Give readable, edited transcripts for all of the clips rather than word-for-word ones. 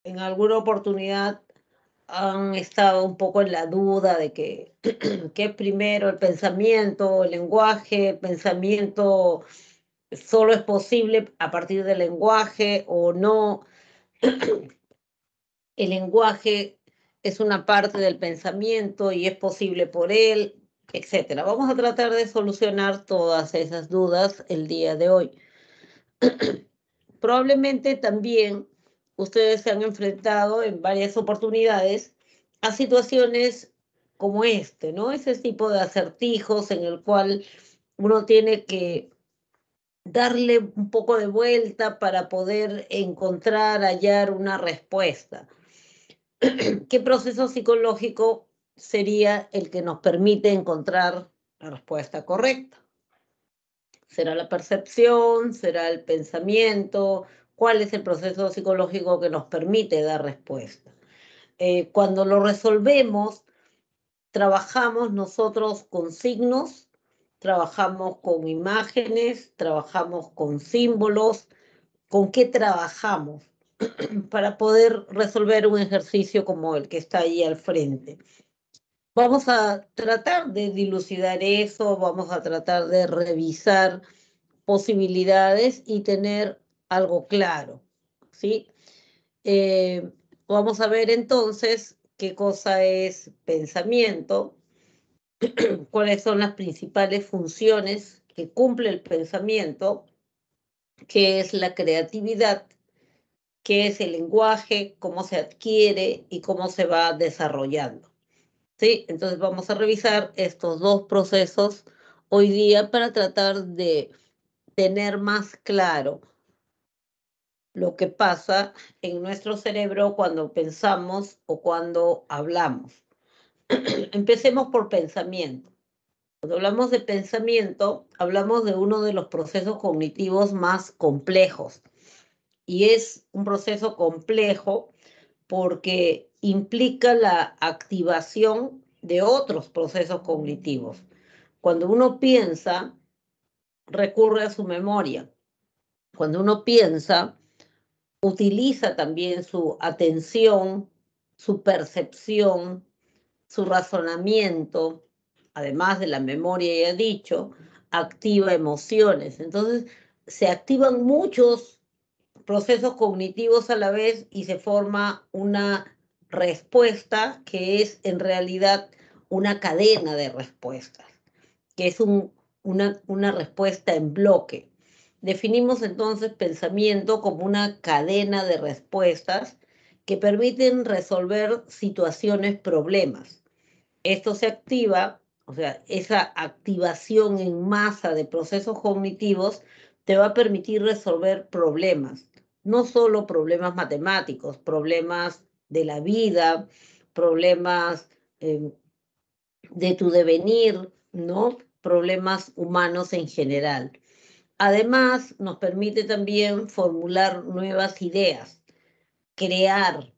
en alguna oportunidad han estado un poco en la duda de que qué es primero el pensamiento, el lenguaje, pensamiento solo es posible a partir del lenguaje o no. El lenguaje es una parte del pensamiento y es posible por él, etcétera. Vamos a tratar de solucionar todas esas dudas el día de hoy. Probablemente también ustedes se han enfrentado en varias oportunidades a situaciones como este, ¿no? Ese tipo de acertijos en el cual uno tiene que darle un poco de vuelta para poder encontrar, hallar una respuesta. ¿Qué proceso psicológico sería el que nos permite encontrar la respuesta correcta? ¿Será la percepción? ¿Será el pensamiento? ¿Cuál es el proceso psicológico que nos permite dar respuesta? Cuando lo resolvemos, trabajamos nosotros con signos, trabajamos con imágenes, trabajamos con símbolos. ¿Con qué trabajamos para poder resolver un ejercicio como el que está ahí al frente? Vamos a tratar de dilucidar eso, vamos a tratar de revisar posibilidades y tener algo claro, ¿sí? Eh, Vamos a ver entonces qué cosa es pensamiento, cuáles son las principales funciones que cumple el pensamiento, qué es la creatividad, qué es el lenguaje, cómo se adquiere y cómo se va desarrollando. ¿Sí? Entonces vamos a revisar estos dos procesos hoy día para tratar de tener más claro lo que pasa en nuestro cerebro cuando pensamos o cuando hablamos. Empecemos por pensamiento. Cuando hablamos de pensamiento, hablamos de uno de los procesos cognitivos más complejos. Y es un proceso complejo porque implica la activación de otros procesos cognitivos. Cuando uno piensa, recurre a su memoria. Cuando uno piensa, utiliza también su atención, su percepción, su razonamiento, además de la memoria, ya dicho, activa emociones. Entonces, se activan muchos procesos cognitivos a la vez y se forma una respuesta que es en realidad una cadena de respuestas, que es una respuesta en bloque. Definimos entonces pensamiento como una cadena de respuestas que permiten resolver situaciones, problemas. Esto se activa, o sea, esa activación en masa de procesos cognitivos te va a permitir resolver problemas, no solo problemas matemáticos, problemas de la vida, problemas eh, de tu devenir, ¿no? Problemas humanos en general. Además, nos permite también formular nuevas ideas, crear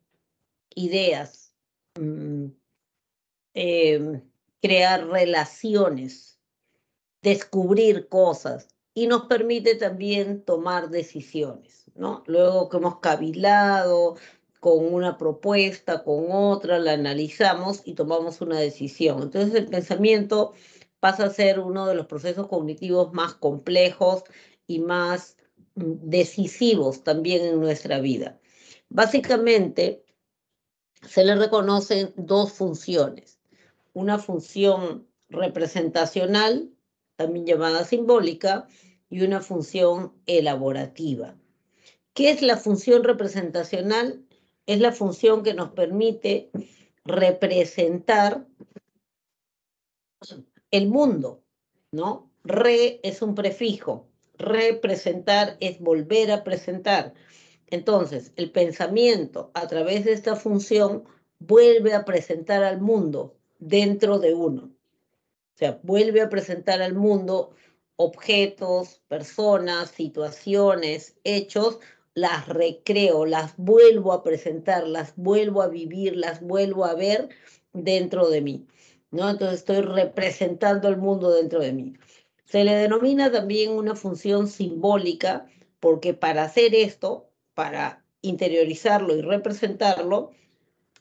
ideas, mm, eh, crear relaciones, descubrir cosas y nos permite también tomar decisiones, ¿no? Luego que hemos cavilado con una propuesta, con otra, la analizamos y tomamos una decisión. Entonces el pensamiento pasa a ser uno de los procesos cognitivos más complejos y más decisivos también en nuestra vida. Básicamente, se le reconocen dos funciones: una función representacional, también llamada simbólica, y una función elaborativa. ¿Qué es la función representacional? Es la función que nos permite representar el mundo, ¿no? Re es un prefijo, representar es volver a presentar. Entonces, el pensamiento a través de esta función vuelve a presentar al mundo dentro de uno. O sea, vuelve a presentar al mundo objetos, personas, situaciones, hechos, las recreo, las vuelvo a presentar, las vuelvo a vivir, las vuelvo a ver dentro de mí, ¿no? Entonces estoy representando el mundo dentro de mí. Se le denomina también una función simbólica porque para hacer esto, para interiorizarlo y representarlo,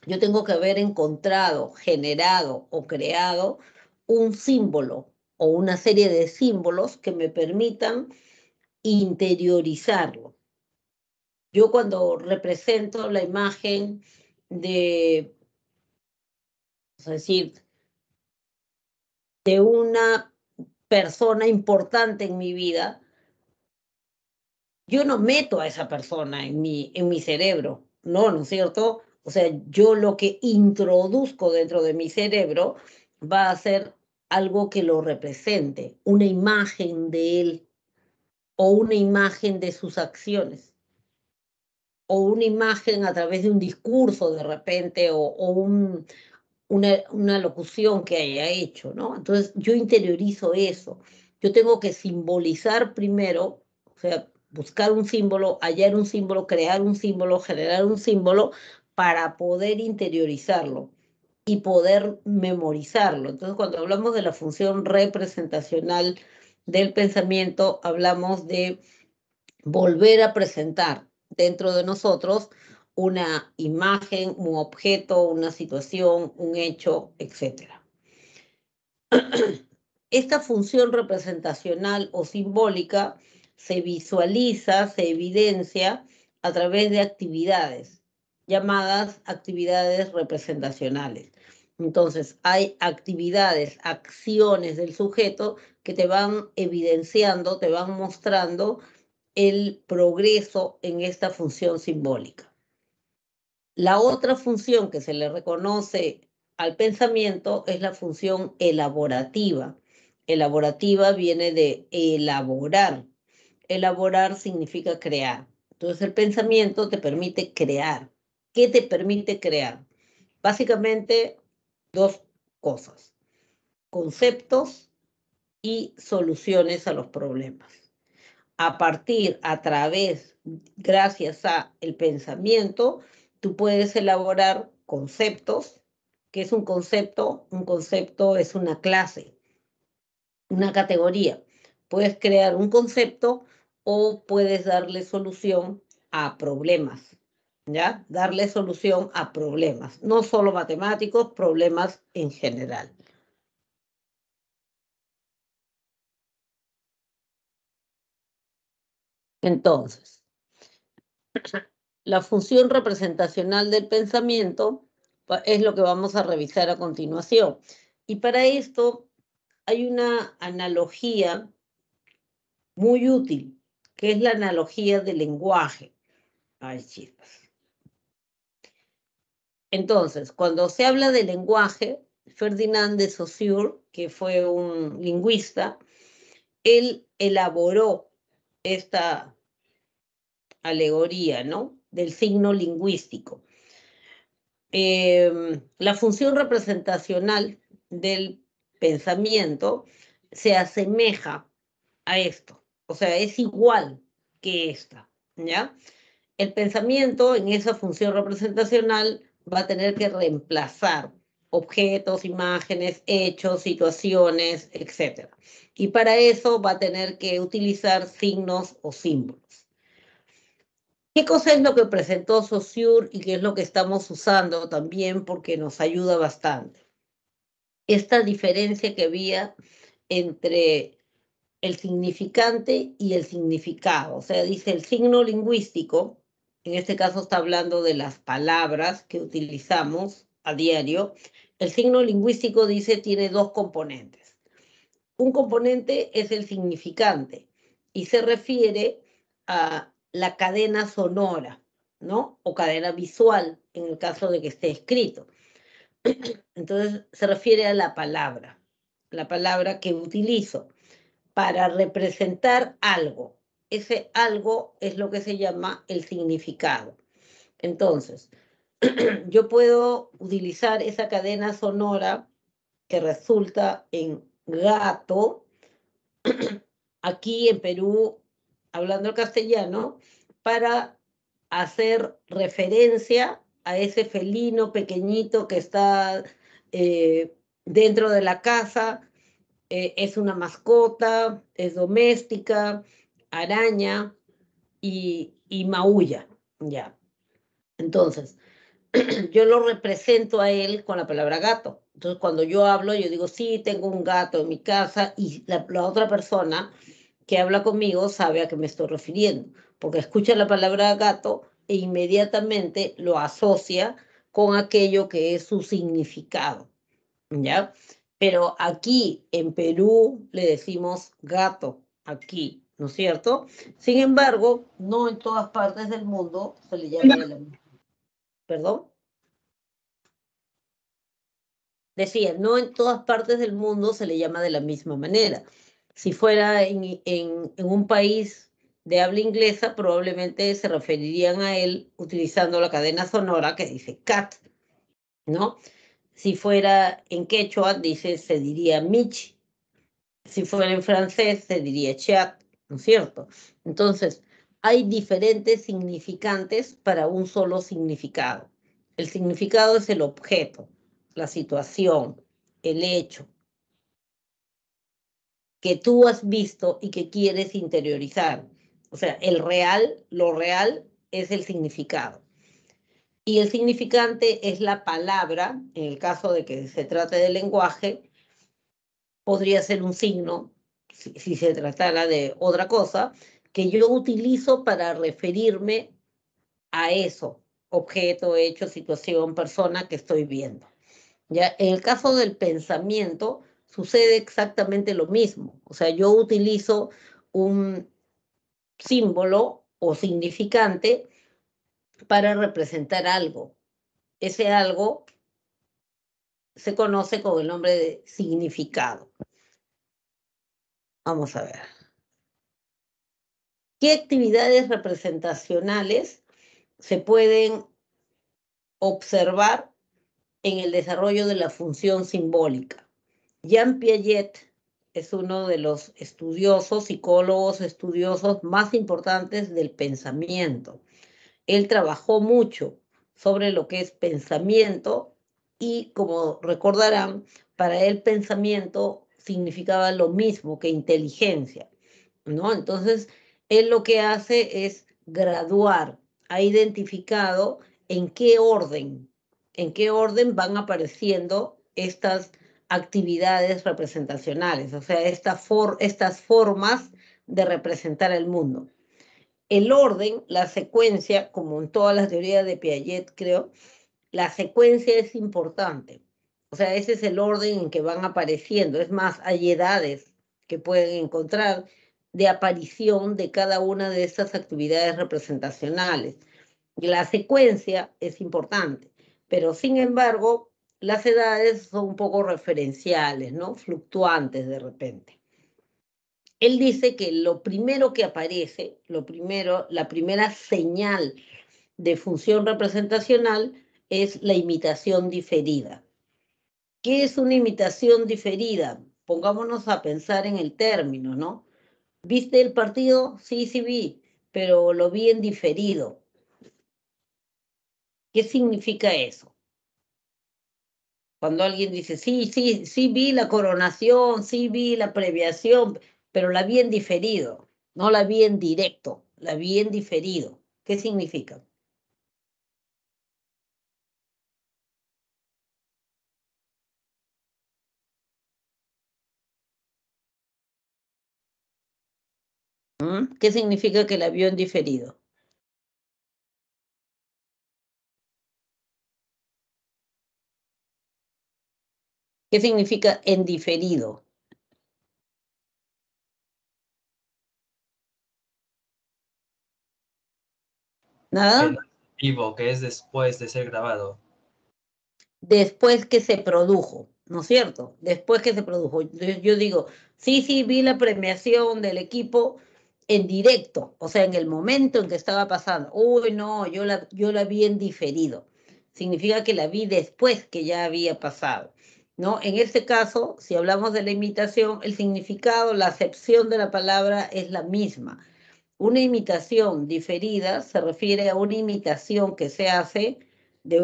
yo tengo que haber encontrado, generado o creado un símbolo o una serie de símbolos que me permitan interiorizarlo. Yo cuando represento la imagen de, es decir, de una persona importante en mi vida, yo no meto a esa persona en mi cerebro, ¿no es cierto? O sea, yo lo que introduzco dentro de mi cerebro va a ser algo que lo represente, una imagen de él o una imagen de sus acciones o una imagen a través de un discurso de repente o una locución que haya hecho, ¿no? Entonces yo interiorizo eso. Yo tengo que simbolizar primero, o sea, buscar un símbolo, hallar un símbolo, crear un símbolo, generar un símbolo para poder interiorizarlo y poder memorizarlo. Entonces, cuando hablamos de la función representacional del pensamiento, hablamos de volver a presentar dentro de nosotros una imagen, un objeto, una situación, un hecho, etc. Esta función representacional o simbólica se visualiza, se evidencia a través de actividades llamadas actividades representacionales. Entonces, hay actividades, acciones del sujeto que te van evidenciando, te van mostrando el progreso en esta función simbólica. La otra función que se le reconoce al pensamiento es la función elaborativa. Elaborativa viene de elaborar. Elaborar significa crear. Entonces el pensamiento te permite crear. ¿Qué te permite crear? Básicamente dos cosas: conceptos y soluciones a los problemas. A través, gracias a el pensamiento, tú puedes elaborar conceptos. ¿Qué es un concepto? Un concepto es una clase, una categoría. Puedes crear un concepto o puedes darle solución a problemas, ¿ya? Darle solución a problemas, no solo matemáticos, problemas en general. Entonces, la función representacional del pensamiento es lo que vamos a revisar a continuación. Y para esto hay una analogía muy útil, que es la analogía del lenguaje. Ay, chispas. Entonces, cuando se habla de lenguaje, Ferdinand de Saussure, que fue un lingüista, él elaboró esta alegoría, ¿no?, del signo lingüístico. La función representacional del pensamiento se asemeja a esto, o sea, es igual que esta, ¿ya? El pensamiento en esa función representacional va a tener que reemplazar objetos, imágenes, hechos, situaciones, etc. Y para eso va a tener que utilizar signos o símbolos. ¿Qué cosa es lo que presentó Saussure y qué es lo que estamos usando también porque nos ayuda bastante? Esta diferencia que había entre el significante y el significado. O sea, dice el signo lingüístico, en este caso está hablando de las palabras que utilizamos a diario. El signo lingüístico dice tiene dos componentes. Un componente es el significante y se refiere a la cadena sonora, ¿no? O cadena visual, en el caso de que esté escrito. Entonces se refiere a la palabra que utilizo para representar algo. Ese algo es lo que se llama el significado. Entonces, yo puedo utilizar esa cadena sonora que resulta en gato, aquí en Perú, hablando el castellano, para hacer referencia a ese felino pequeñito que está dentro de la casa. Es una mascota, es doméstica, araña y maulla, ya. Entonces, yo lo represento a él con la palabra gato. Entonces, cuando yo hablo, yo digo, sí, tengo un gato en mi casa y la otra persona que habla conmigo sabe a qué me estoy refiriendo, porque escucha la palabra gato e inmediatamente lo asocia con aquello que es su significado, ¿ya? Pero aquí en Perú le decimos gato, aquí, ¿no es cierto? Sin embargo, no en todas partes del mundo se le llama de la misma. ¿Perdón? Decía, no en todas partes del mundo se le llama de la misma manera. Si fuera en un país de habla inglesa, probablemente se referirían a él utilizando la cadena sonora que dice cat, ¿no? Si fuera en quechua, se diría mich. Si fuera en francés, se diría chat, ¿no es cierto? Entonces, hay diferentes significantes para un solo significado. El significado es el objeto, la situación, el hecho que tú has visto y que quieres interiorizar. O sea, lo real es el significado. Y el significante es la palabra, en el caso de que se trate de lenguaje, podría ser un signo, si se tratara de otra cosa, que yo utilizo para referirme a eso, objeto, hecho, situación, persona que estoy viendo. ¿Ya? En el caso del pensamiento sucede exactamente lo mismo. O sea, yo utilizo un símbolo o significante para representar algo. Ese algo se conoce con el nombre de significado. Vamos a ver. ¿Qué actividades representacionales se pueden observar en el desarrollo de la función simbólica? Jean Piaget es uno de los estudiosos, psicólogos estudiosos más importantes del pensamiento. Él trabajó mucho sobre lo que es pensamiento y, como recordarán, para él pensamiento significaba lo mismo que inteligencia, ¿no? Entonces, él lo que hace es graduar, ha identificado en qué orden van apareciendo estas actividades representacionales, o sea, estas formas de representar el mundo. El orden, la secuencia, como en todas las teorías de Piaget, creo, la secuencia es importante. O sea, ese es el orden en que van apareciendo. Es más, hay edades que pueden encontrar de aparición de cada una de estas actividades representacionales. La secuencia es importante, pero sin embargo, las edades son un poco referenciales, ¿no? Fluctuantes de repente. Él dice que lo primero que aparece, la primera señal de función representacional es la imitación diferida. ¿Qué es una imitación diferida? Pongámonos a pensar en el término, ¿no? ¿Viste el partido? Sí, sí vi, pero lo vi en diferido. ¿Qué significa eso? Cuando alguien dice, sí, sí, sí vi la coronación, sí vi la previación, pero la vi en diferido, no la vi en directo, la vi en diferido. ¿Qué significa? ¿Mm? ¿Qué significa que la vio en diferido? ¿Qué significa en diferido? Que ¿Nada? no es vivo, que es después de ser grabado. Después que se produjo, ¿no es cierto? Después que se produjo. Yo digo, sí, sí, vi la premiación del equipo en directo, o sea, en el momento en que estaba pasando. Uy, no, yo la vi en diferido. Significa que la vi después que ya había pasado, ¿no? En este caso, si hablamos de la imitación, el significado, la acepción de la palabra es la misma. Una imitación diferida se refiere a una imitación que se hace de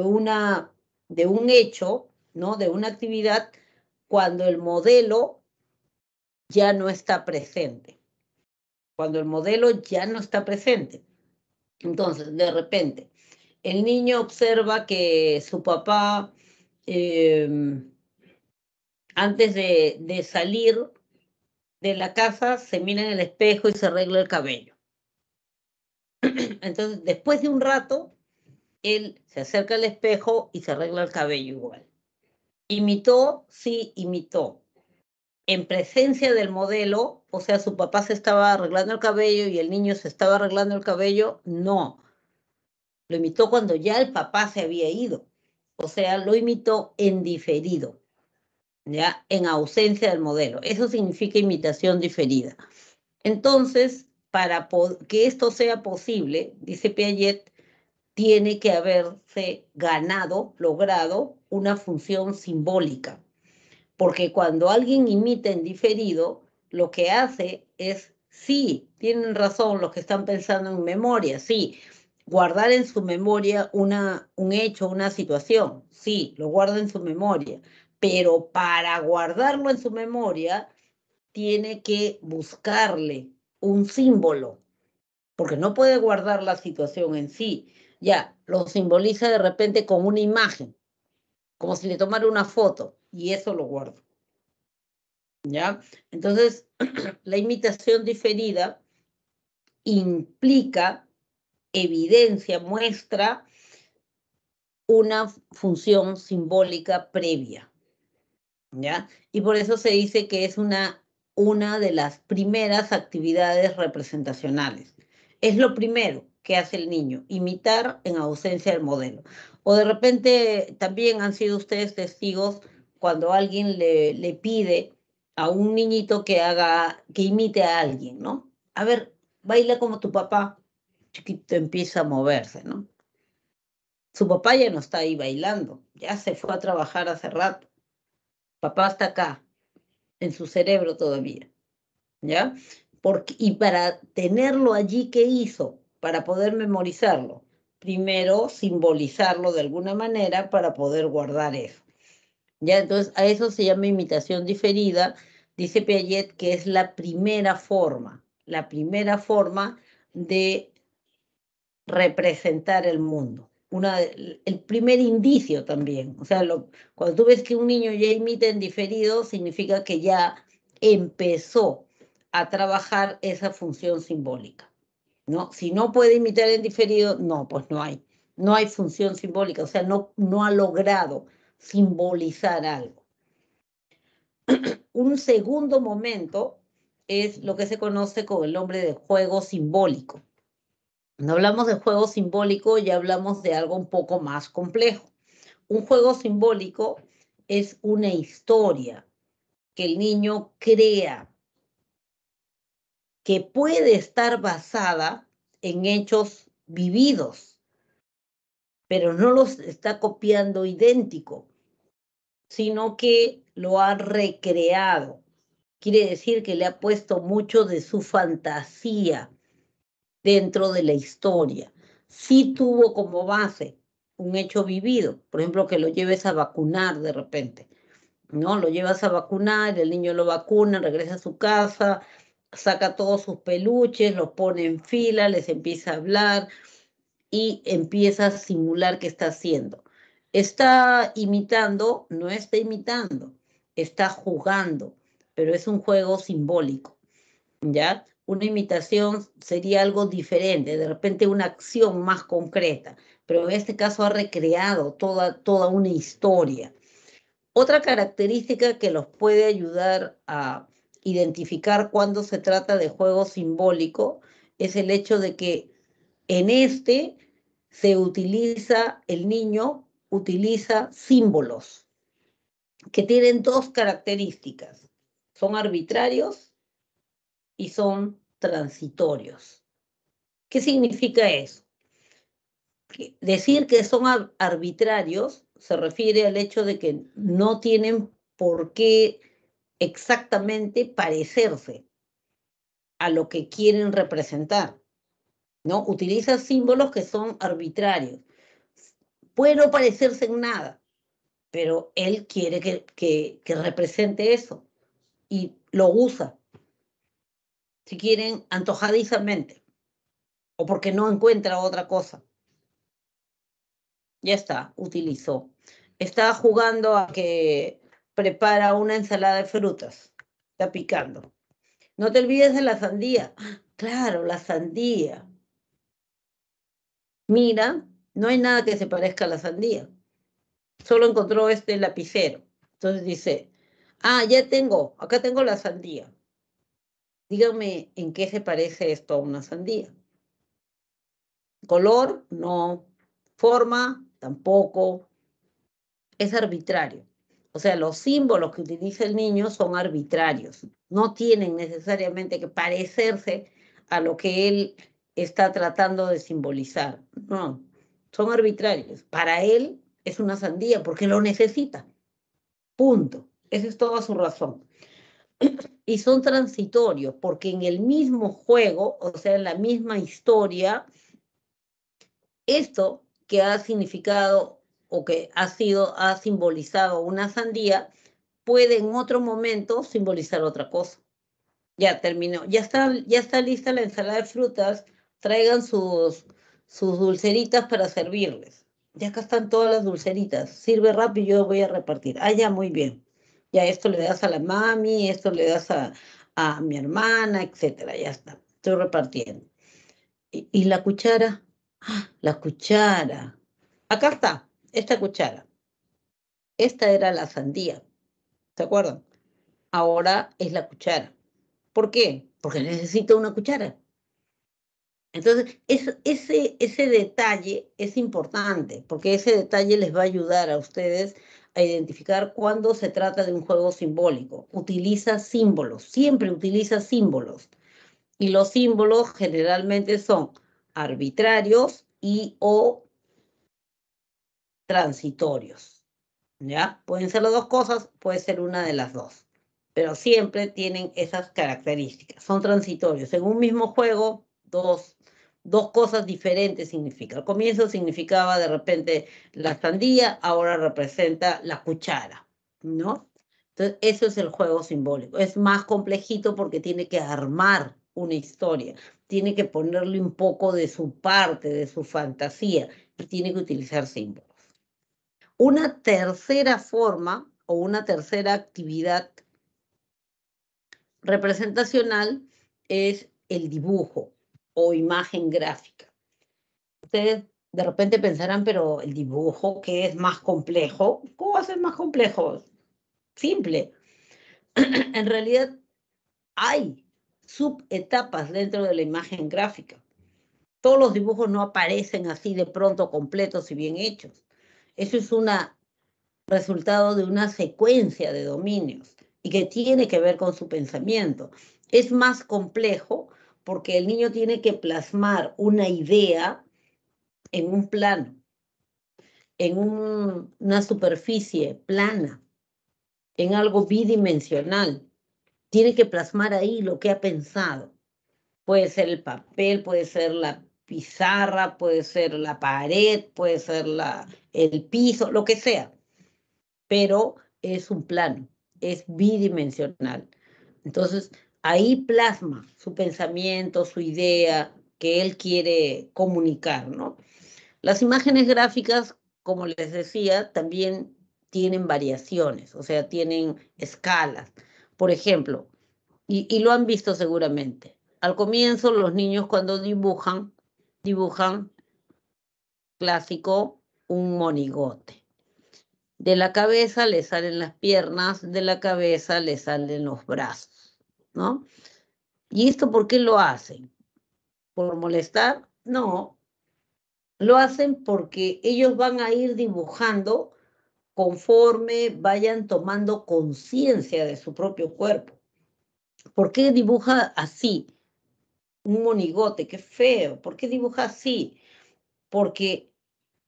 de un hecho, ¿no? De una actividad cuando el modelo ya no está presente. Cuando el modelo ya no está presente. Entonces, de repente, el niño observa que su papá, antes de salir de la casa, se mira en el espejo y se arregla el cabello. Entonces, después de un rato, él se acerca al espejo y se arregla el cabello igual. ¿Imitó? Sí, imitó. En presencia del modelo, o sea, su papá se estaba arreglando el cabello y el niño se estaba arreglando el cabello, no. Lo imitó cuando ya el papá se había ido. O sea, lo imitó en diferido, ¿ya? En ausencia del modelo. Eso significa imitación diferida. Entonces, para que esto sea posible, dice Piaget, tiene que haberse ganado, logrado una función simbólica. Porque cuando alguien imita en diferido, lo que hace es, sí, tienen razón los que están pensando en memoria, sí, guardar en su memoria un hecho, una situación, sí, lo guarda en su memoria, pero para guardarlo en su memoria, tiene que buscarle un símbolo, porque no puede guardar la situación en sí, ya, lo simboliza de repente con una imagen, como si le tomara una foto, y eso lo guarda. ¿Ya? Entonces, la imitación diferida implica, evidencia, muestra una función simbólica previa, ¿ya? Y por eso se dice que es una de las primeras actividades representacionales. Es lo primero que hace el niño, imitar en ausencia del modelo. O de repente también han sido ustedes testigos cuando alguien le pide a un niñito que imite a alguien, ¿no? A ver, baila como tu papá. Chiquito empieza a moverse, ¿no? Su papá ya no está ahí bailando, ya se fue a trabajar hace rato. Papá está acá, en su cerebro todavía, ¿ya? Y para tenerlo allí, ¿qué hizo? Para poder memorizarlo. Primero, simbolizarlo de alguna manera para poder guardar eso. ¿Ya? Entonces, a eso se llama imitación diferida. Dice Piaget que es la primera forma de representar el mundo. El primer indicio también. O sea, cuando tú ves que un niño ya imita en diferido, significa que ya empezó a trabajar esa función simbólica, ¿no? Si no puede imitar en diferido, no, pues no hay función simbólica, o sea, no ha logrado simbolizar algo. Un segundo momento es lo que se conoce con el nombre de juego simbólico. No hablamos de juego simbólico, ya hablamos de algo un poco más complejo. Un juego simbólico es una historia que el niño crea, que puede estar basada en hechos vividos, pero no los está copiando idéntico, sino que lo ha recreado. Quiere decir que le ha puesto mucho de su fantasía dentro de la historia. Sí tuvo como base un hecho vivido, por ejemplo, que lo lleves a vacunar de repente, ¿no? Lo llevas a vacunar, el niño lo vacuna, regresa a su casa, saca todos sus peluches, los pone en fila, les empieza a hablar y empieza a simular qué está haciendo. Está imitando, no está imitando, está jugando, pero es un juego simbólico, ¿ya? Una imitación sería algo diferente, de repente una acción más concreta, pero en este caso ha recreado toda una historia. Otra característica que los puede ayudar a identificar cuando se trata de juego simbólico es el hecho de que en el niño utiliza símbolos que tienen dos características. Son arbitrarios y son transitorios. ¿Qué significa eso? Decir que son arbitrarios se refiere al hecho de que no tienen por qué exactamente parecerse a lo que quieren representar, ¿no? Utiliza símbolos que son arbitrarios. Puede no parecerse en nada, pero él quiere que represente eso y lo usa, si quieren, antojadizamente o porque no encuentra otra cosa. Ya está, utilizó. Está jugando a que prepara una ensalada de frutas. Está picando. No te olvides de la sandía. Claro, la sandía. Mira, no hay nada que se parezca a la sandía. Solo encontró este lapicero. Entonces dice, ya tengo, acá tengo la sandía. Dígame en qué se parece esto a una sandía. Color, no. Forma, tampoco. Es arbitrario. O sea, los símbolos que utiliza el niño son arbitrarios. No tienen necesariamente que parecerse a lo que él está tratando de simbolizar. No, son arbitrarios. Para él es una sandía porque lo necesita. Punto. Esa es toda su razón. Y son transitorios porque en el mismo juego, o sea, en la misma historia, esto que ha significado o que ha simbolizado una sandía, puede en otro momento simbolizar otra cosa. Ya terminó, ya está lista la ensalada de frutas, traigan sus dulceritas para servirles. Ya acá están todas las dulceritas, sirve rápido, yo voy a repartir. Ya, muy bien. Ya esto le das a la mami, esto le das a mi hermana, etcétera, ya está, estoy repartiendo. ¿Y la cuchara? La cuchara. Acá está, esta cuchara. Esta era la sandía, ¿se acuerdan? Ahora es la cuchara. ¿Por qué? Porque necesita una cuchara. Entonces, ese detalle es importante, porque ese detalle les va a ayudar a ustedes a identificar cuándo se trata de un juego simbólico. Utiliza símbolos, siempre utiliza símbolos. Y los símbolos generalmente son arbitrarios y o transitorios. ¿Ya? Pueden ser las dos cosas, puede ser una de las dos, pero siempre tienen esas características. Son transitorios. En un mismo juego, dos cosas diferentes significa. Al comienzo significaba de repente la sandía, ahora representa la cuchara, ¿no? Entonces, eso es el juego simbólico. Es más complejito porque tiene que armar una historia, tiene que ponerle un poco de su parte, de su fantasía, y tiene que utilizar símbolos. Una tercera forma o una tercera actividad representacional es el dibujo o imagen gráfica. Ustedes de repente pensarán, pero el dibujo, ¿qué es más complejo? ¿Cómo va a ser más complejo? Simple. En realidad hay subetapas dentro de la imagen gráfica. Todos los dibujos no aparecen así de pronto completos y bien hechos. Eso es una resultado de una secuencia de dominios y que tiene que ver con su pensamiento. Es más complejo porque el niño tiene que plasmar una idea en un plano, en una superficie plana, en algo bidimensional. Tiene que plasmar ahí lo que ha pensado. Puede ser el papel, puede ser la pizarra, puede ser la pared, puede ser el piso, lo que sea, pero es un plano, es bidimensional. Entonces, ahí plasma su pensamiento, su idea que él quiere comunicar, ¿no? Las imágenes gráficas, como les decía, también tienen variaciones, o sea, tienen escalas. Por ejemplo, y lo han visto seguramente, al comienzo los niños cuando dibujan clásico un monigote. De la cabeza le salen las piernas, de la cabeza le salen los brazos, ¿no? ¿Y esto por qué lo hacen? ¿Por molestar? No, lo hacen porque ellos van a ir dibujando conforme vayan tomando conciencia de su propio cuerpo. ¿Por qué dibuja así? Un monigote, qué feo. ¿Por qué dibuja así? Porque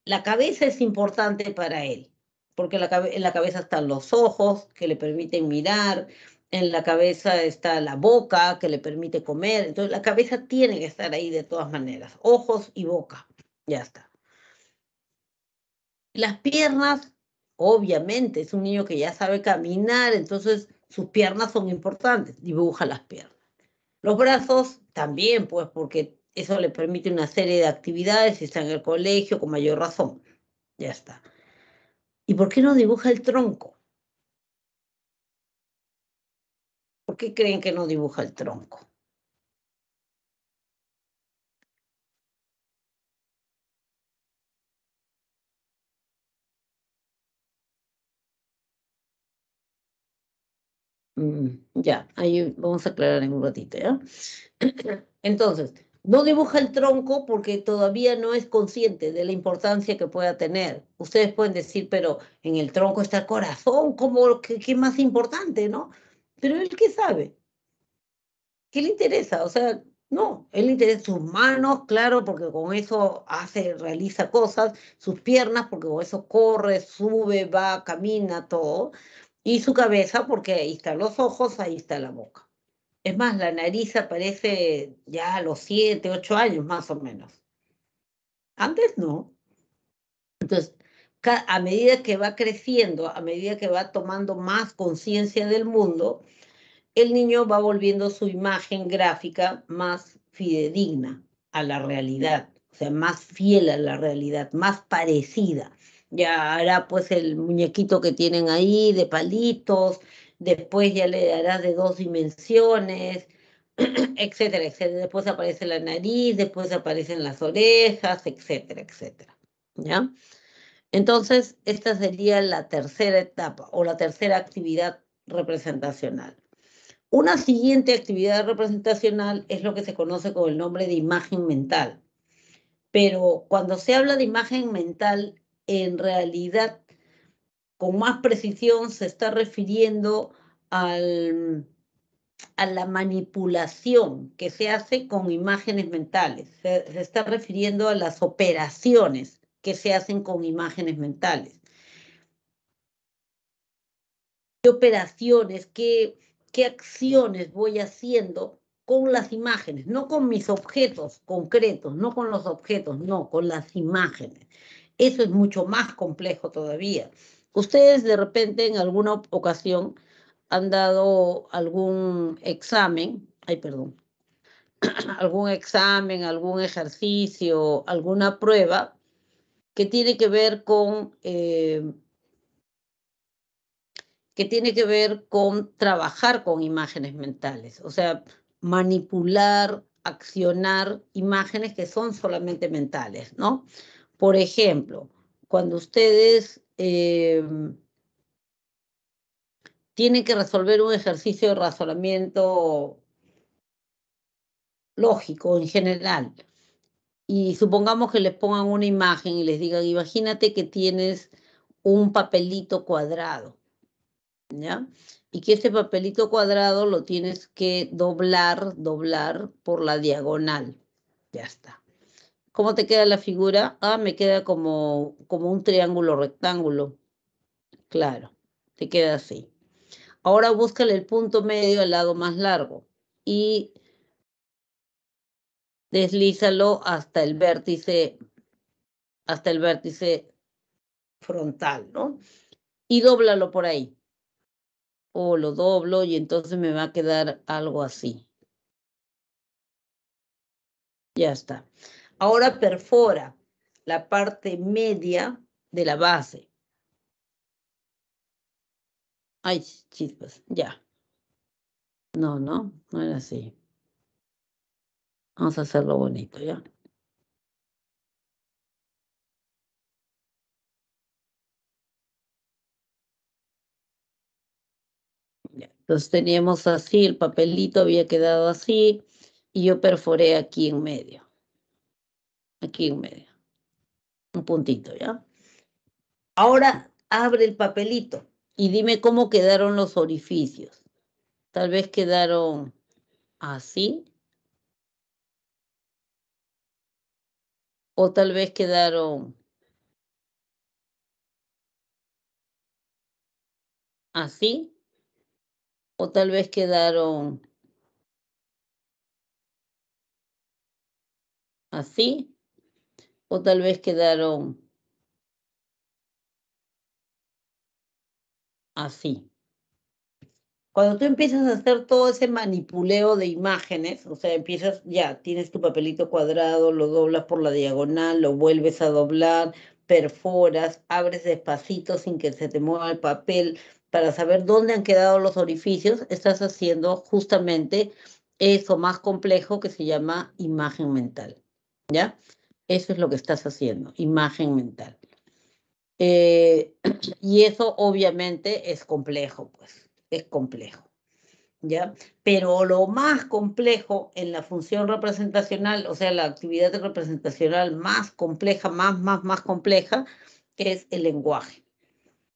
la cabeza es importante para él, porque en la cabeza están los ojos que le permiten mirar, en la cabeza está la boca que le permite comer, entonces la cabeza tiene que estar ahí de todas maneras, ojos y boca, ya está. Las piernas, obviamente, es un niño que ya sabe caminar, entonces sus piernas son importantes, dibuja las piernas. Los brazos también, pues, porque eso le permite una serie de actividades si está en el colegio con mayor razón. Ya está. ¿Y por qué no dibuja el tronco? ¿Por qué creen que no dibuja el tronco? Ya, ahí vamos a aclarar en un ratito, ¿ya? Entonces, no dibuja el tronco porque todavía no es consciente de la importancia que pueda tener. Ustedes pueden decir, pero en el tronco está el corazón, ¿cómo, qué más importante, no? Pero él, ¿qué sabe? ¿Qué le interesa? O sea, no, él le interesa sus manos, claro, porque con eso hace, realiza cosas, sus piernas, porque con eso corre, sube, va, camina, todo, y su cabeza, porque ahí están los ojos, ahí está la boca. Es más, la nariz aparece ya a los 7, 8 años más o menos. Antes no. Entonces, a medida que va creciendo, a medida que va tomando más conciencia del mundo, el niño va volviendo su imagen gráfica más fidedigna a la realidad, o sea, más fiel a la realidad, más parecida. Ya hará pues el muñequito que tienen ahí de palitos, después ya le dará de 2 dimensiones, etcétera, etcétera. Después aparece la nariz, después aparecen las orejas, etcétera, etcétera. ¿Ya? Entonces, esta sería la tercera etapa o la tercera actividad representacional. Una siguiente actividad representacional es lo que se conoce con el nombre de imagen mental. Pero cuando se habla de imagen mental, en realidad, con más precisión, se está refiriendo al, a la manipulación que se hace con imágenes mentales. Se está refiriendo a las operaciones que se hacen con imágenes mentales. ¿Qué operaciones, qué acciones voy haciendo con las imágenes? No con mis objetos concretos, no con los objetos, no, con las imágenes. Eso es mucho más complejo todavía. Ustedes de repente en alguna ocasión han dado algún examen, ay, perdón, algún examen, algún ejercicio, alguna prueba que tiene que ver con trabajar con imágenes mentales, o sea, manipular, accionar imágenes que son solamente mentales, ¿no? Por ejemplo, cuando ustedes tienen que resolver un ejercicio de razonamiento lógico en general, y supongamos que les pongan una imagen y les digan, imagínate que tienes un papelito cuadrado, ¿ya? Y que este papelito cuadrado lo tienes que doblar por la diagonal. Ya está. ¿Cómo te queda la figura? Ah, me queda como un triángulo rectángulo. Claro, te queda así. Ahora búscale el punto medio al lado más largo y deslízalo hasta el vértice frontal, ¿no? Y dóblalo por ahí. O lo doblo y entonces me va a quedar algo así. Ya está. Ahora perfora la parte media de la base. Ay, chispas, ya. No era así. Vamos a hacerlo bonito, ¿ya? Ya. Entonces teníamos así, el papelito había quedado así y yo perforé aquí en medio. Aquí en medio. Un puntito, ¿ya? Ahora abre el papelito y dime cómo quedaron los orificios. Tal vez quedaron así o tal vez quedaron así o tal vez quedaron así o tal vez quedaron así. Cuando tú empiezas a hacer todo ese manipuleo de imágenes, o sea, empiezas, ya, tienes tu papelito cuadrado, lo doblas por la diagonal, lo vuelves a doblar, perforas, abres despacito sin que se te mueva el papel para saber dónde han quedado los orificios, estás haciendo justamente eso más complejo que se llama imagen mental, ¿ya? Eso es lo que estás haciendo, imagen mental. Y eso obviamente es complejo, pues, es complejo, ¿ya? Pero lo más complejo en la función representacional, o sea, la actividad representacional más compleja, más compleja, es el lenguaje.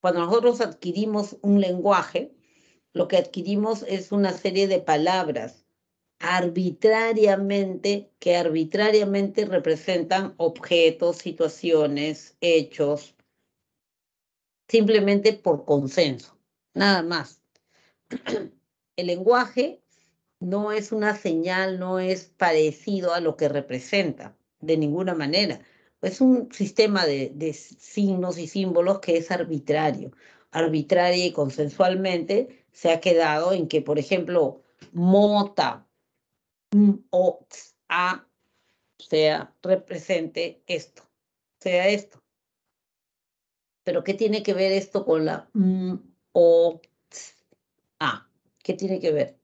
Cuando nosotros adquirimos un lenguaje, lo que adquirimos es una serie de palabras que arbitrariamente representan objetos, situaciones, hechos, simplemente por consenso, nada más. El lenguaje no es una señal, no es parecido a lo que representa, de ninguna manera. Es un sistema de signos y símbolos que es arbitrario. Arbitraria y consensualmente se ha quedado en que, por ejemplo, mota, o a, sea, represente esto, sea esto. Pero ¿qué tiene que ver esto con la o a? ¿Qué tiene que ver?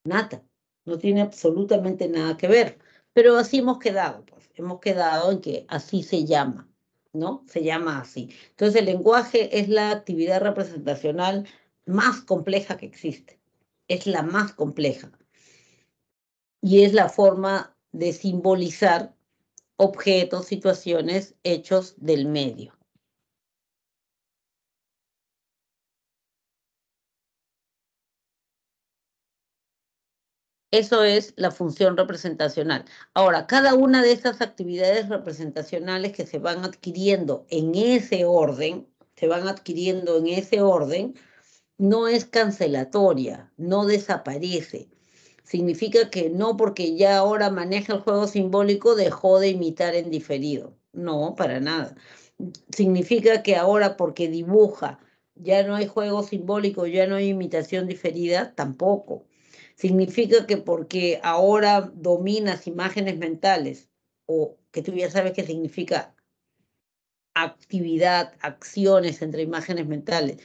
Nada, no tiene absolutamente nada que ver. Pero así hemos quedado, pues. Hemos quedado en que así se llama, ¿no? Se llama así. Entonces el lenguaje es la actividad representacional más compleja que existe. Es la más compleja. Y es la forma de simbolizar objetos, situaciones, hechos del medio. Eso es la función representacional. Ahora, cada una de esas actividades representacionales que se van adquiriendo en ese orden, no es cancelatoria, no desaparece. Significa que no porque ya ahora maneja el juego simbólico dejó de imitar en diferido. No, para nada. Significa que ahora porque dibuja ya no hay juego simbólico, ya no hay imitación diferida, tampoco. Significa que porque ahora dominas imágenes mentales, o que tú ya sabes qué significa actividad, acciones entre imágenes mentales,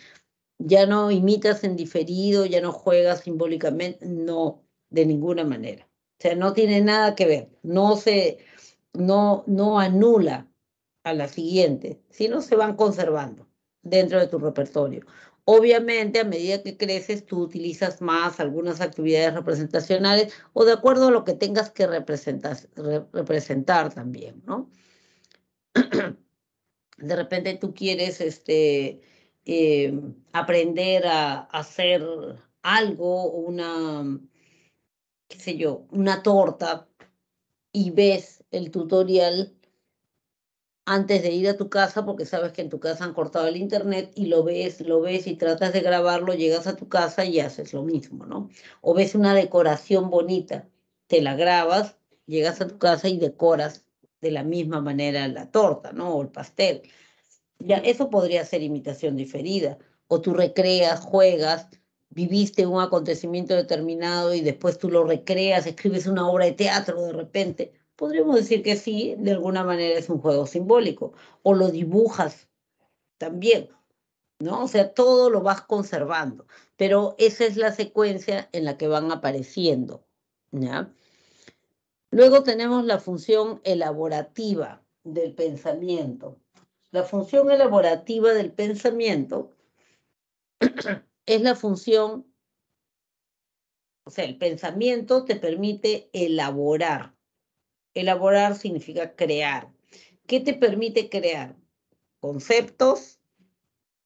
ya no imitas en diferido, ya no juegas simbólicamente, no, de ninguna manera. O sea, no tiene nada que ver, no anula a la siguiente, sino se van conservando dentro de tu repertorio. Obviamente, a medida que creces, tú utilizas más algunas actividades representacionales o de acuerdo a lo que tengas que representar también, ¿no? De repente tú quieres aprender a hacer algo, qué sé yo, una torta, y ves el tutorial antes de ir a tu casa, porque sabes que en tu casa han cortado el internet, y lo ves y tratas de grabarlo, llegas a tu casa y haces lo mismo, ¿no? O ves una decoración bonita, te la grabas, llegas a tu casa y decoras de la misma manera la torta, ¿no? O el pastel. Ya, eso podría ser imitación diferida. O tú recreas, juegas, viviste un acontecimiento determinado y después tú lo recreas, escribes una obra de teatro de repente. Podríamos decir que sí, de alguna manera es un juego simbólico. O lo dibujas también, ¿no? O sea, todo lo vas conservando. Pero esa es la secuencia en la que van apareciendo, ¿ya? Luego tenemos la función elaborativa del pensamiento. La función elaborativa del pensamiento es la función, o sea, el pensamiento te permite elaborar. Elaborar significa crear. ¿Qué te permite crear? Conceptos,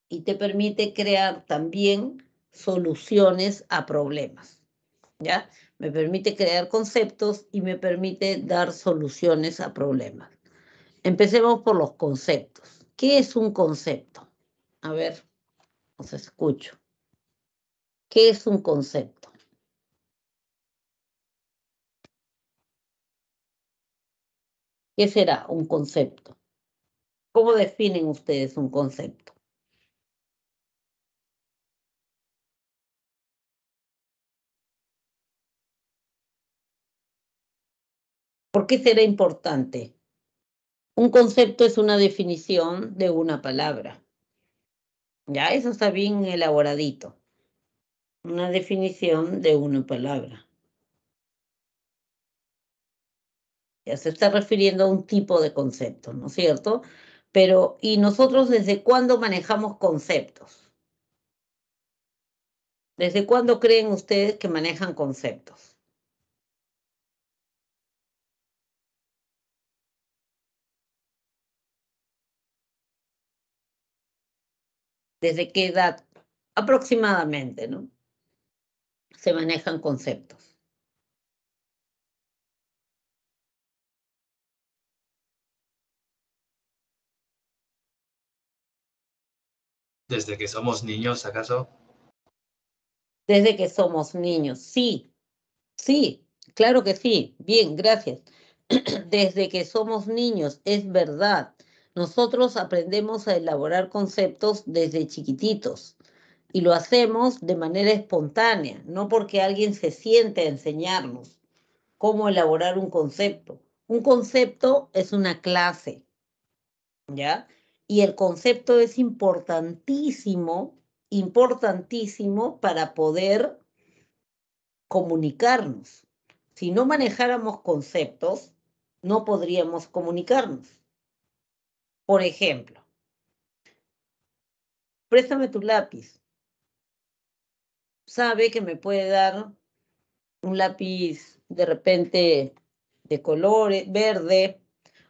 y te permite crear también soluciones a problemas, ¿ya? Me permite crear conceptos y me permite dar soluciones a problemas. Empecemos por los conceptos. ¿Qué es un concepto? A ver, os escucho. ¿Qué es un concepto? ¿Qué será un concepto? ¿Cómo definen ustedes un concepto? ¿Por qué será importante? Un concepto es una definición de una palabra. Ya, eso está bien elaboradito. Una definición de una palabra. Ya se está refiriendo a un tipo de concepto, ¿no es cierto? Pero, ¿y nosotros desde cuándo manejamos conceptos? ¿Desde cuándo creen ustedes que manejan conceptos? ¿Desde qué edad? Aproximadamente, ¿no? Se manejan conceptos. ¿Desde que somos niños, acaso? Desde que somos niños, sí, sí, claro que sí. Bien, gracias. Desde que somos niños, es verdad. Nosotros aprendemos a elaborar conceptos desde chiquititos y lo hacemos de manera espontánea, no porque alguien se siente a enseñarnos cómo elaborar un concepto. Un concepto es una clase, ¿ya? Y el concepto es importantísimo, importantísimo para poder comunicarnos. Si no manejáramos conceptos, no podríamos comunicarnos. Por ejemplo, préstame tu lápiz. Sabe que me puede dar un lápiz de repente de colores, verde,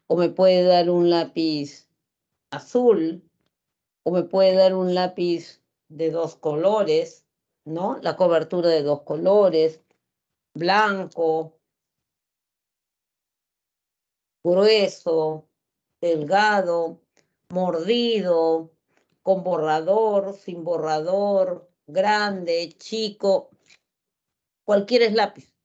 o me puede dar un lápiz azul, o me puede dar un lápiz de dos colores, ¿no? La cobertura de dos colores, blanco, grueso, delgado, mordido, con borrador, sin borrador, grande, chico, cualquier es lápiz.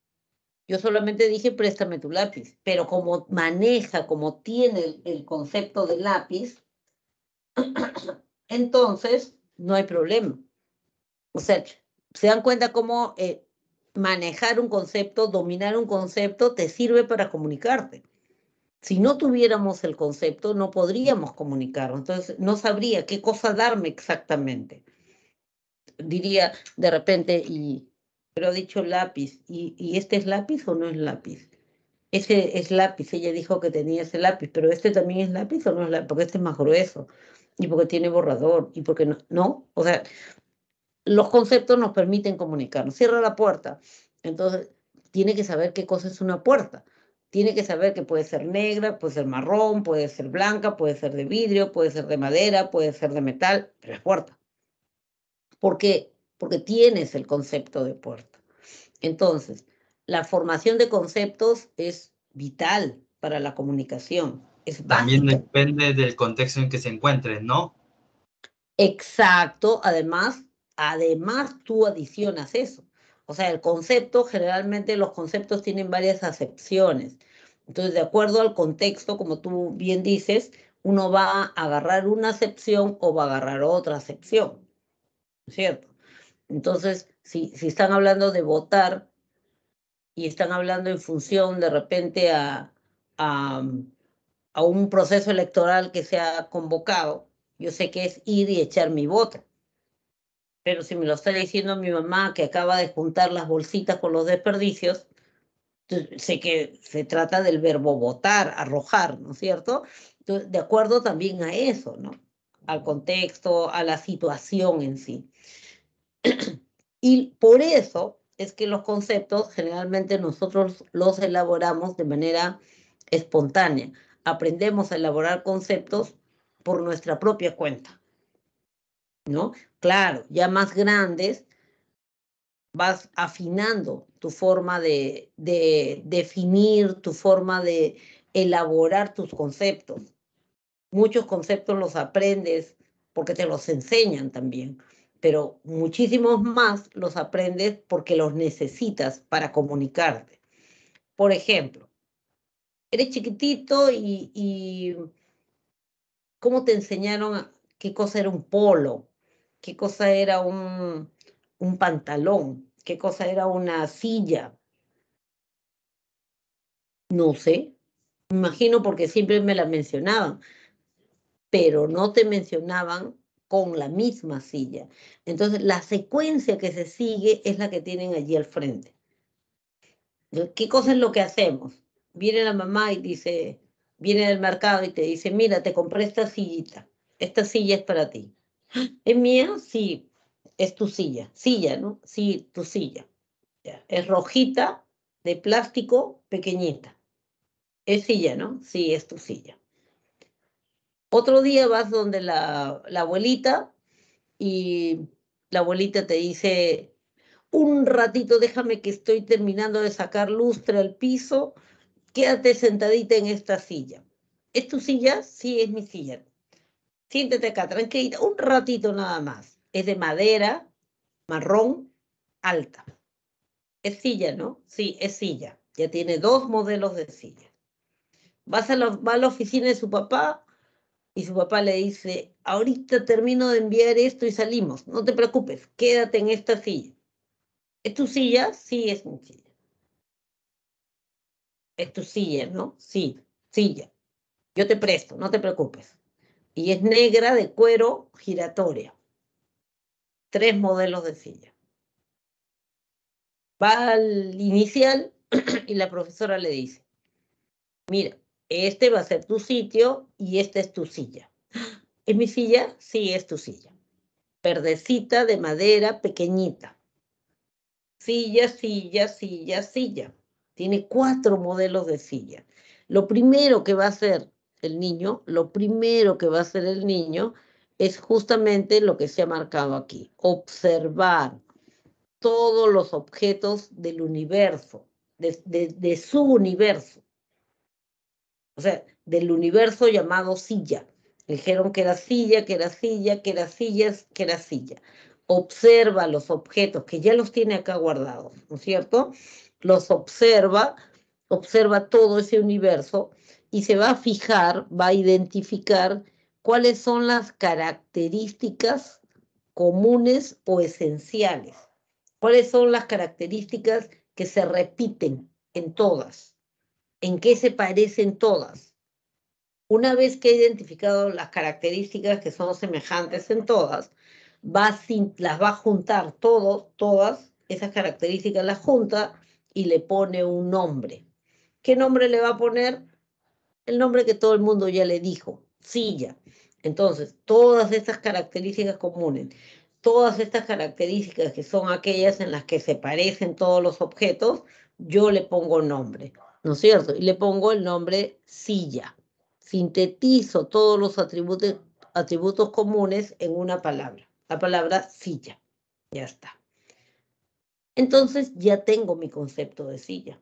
Yo solamente dije, préstame tu lápiz, pero como maneja, como tiene el concepto de lápiz, entonces no hay problema. O sea, se dan cuenta cómo manejar un concepto, dominar un concepto, te sirve para comunicarte. Si no tuviéramos el concepto, no podríamos comunicarnos. Entonces, no sabría qué cosa darme exactamente. Diría de repente, pero ha dicho lápiz, ¿y este es lápiz o no es lápiz? Ese es lápiz, ella dijo que tenía ese lápiz, pero este también es lápiz o no es lápiz, porque este es más grueso, y porque tiene borrador, y porque no, no, o sea, los conceptos nos permiten comunicarnos. Cierra la puerta. Entonces, tiene que saber qué cosa es una puerta. Tiene que saber que puede ser negra, puede ser marrón, puede ser blanca, puede ser de vidrio, puede ser de madera, puede ser de metal, pero es puerta. ¿Por qué? Porque tienes el concepto de puerta. Entonces, la formación de conceptos es vital para la comunicación, es También básica. depende del contexto en que se encuentren, ¿no? Exacto, además tú adicionas eso. O sea, el concepto, generalmente los conceptos tienen varias acepciones. Entonces, de acuerdo al contexto, como tú bien dices, uno va a agarrar una acepción o va a agarrar otra acepción, ¿cierto? Entonces, si están hablando de votar y están hablando en función de repente a, a un proceso electoral que se ha convocado, yo sé que es ir y echar mi voto. Pero si me lo está diciendo mi mamá que acaba de juntar las bolsitas con los desperdicios, sé que se trata del verbo botar, arrojar, ¿no es cierto? Entonces, de acuerdo también a eso, ¿no? Al contexto, a la situación en sí. Y por eso es que los conceptos generalmente nosotros los elaboramos de manera espontánea. Aprendemos a elaborar conceptos por nuestra propia cuenta, ¿no? Claro, ya más grandes vas afinando tu forma de definir, tu forma de elaborar tus conceptos. Muchos conceptos los aprendes porque te los enseñan también, pero muchísimos más los aprendes porque los necesitas para comunicarte. Por ejemplo, eres chiquitito y ¿cómo te enseñaron qué cosa era un polo? ¿Qué cosa era un pantalón? ¿Qué cosa era una silla? No sé. Me imagino porque siempre me la mencionaban, pero no te mencionaban con la misma silla. Entonces, la secuencia que se sigue es la que tienen allí al frente. ¿Qué cosa es lo que hacemos? Viene la mamá y dice, viene del mercado y te dice, mira, te compré esta sillita. Esta silla es para ti. ¿Es mía? Sí, es tu silla. Silla, ¿no? Sí, tu silla. Ya. Es rojita, de plástico, pequeñita. Es silla, ¿no? Sí, es tu silla. Otro día vas donde la abuelita y la abuelita te dice, un ratito déjame que estoy terminando de sacar lustre al piso, quédate sentadita en esta silla. ¿Es tu silla? Sí, es mi silla. Siéntate acá, tranquilita, un ratito nada más. Es de madera, marrón, alta. Es silla, ¿no? Sí, es silla. Ya tiene 2 modelos de silla. Va a la oficina de su papá y su papá le dice, ahorita termino de enviar esto y salimos. No te preocupes, quédate en esta silla. ¿Es tu silla? Sí, es mi silla. Es tu silla, ¿no? Sí, silla. Yo te presto, no te preocupes. Y es negra de cuero giratoria. 3 modelos de silla. Va al inicial y la profesora le dice, mira, este va a ser tu sitio y esta es tu silla. ¿Es mi silla? Sí, es tu silla. Verdecita de madera pequeñita. Silla, silla, silla, silla. Tiene 4 modelos de silla. Lo primero que va a hacer el niño, lo primero que va a hacer el niño es justamente lo que se ha marcado aquí, observar todos los objetos del universo, de su universo, o sea, del universo llamado silla. Dijeron que era silla, que era silla, que era sillas, que era silla. Observa los objetos, que ya los tiene acá guardados, ¿no es cierto? Los observa, observa todo ese universo y se va a fijar, va a identificar cuáles son las características comunes o esenciales. ¿Cuáles son las características que se repiten en todas? ¿En qué se parecen todas? Una vez que he identificado las características que son semejantes en todas, las va a juntar todas esas características las junta y le pone un nombre. ¿Qué nombre le va a poner? El nombre que todo el mundo ya le dijo, silla. Entonces, todas estas características comunes, todas estas características que son aquellas en las que se parecen todos los objetos, yo le pongo nombre, ¿no es cierto? Y le pongo el nombre silla. Sintetizo todos los atributos comunes en una palabra, la palabra silla. Ya está. Entonces ya tengo mi concepto de silla.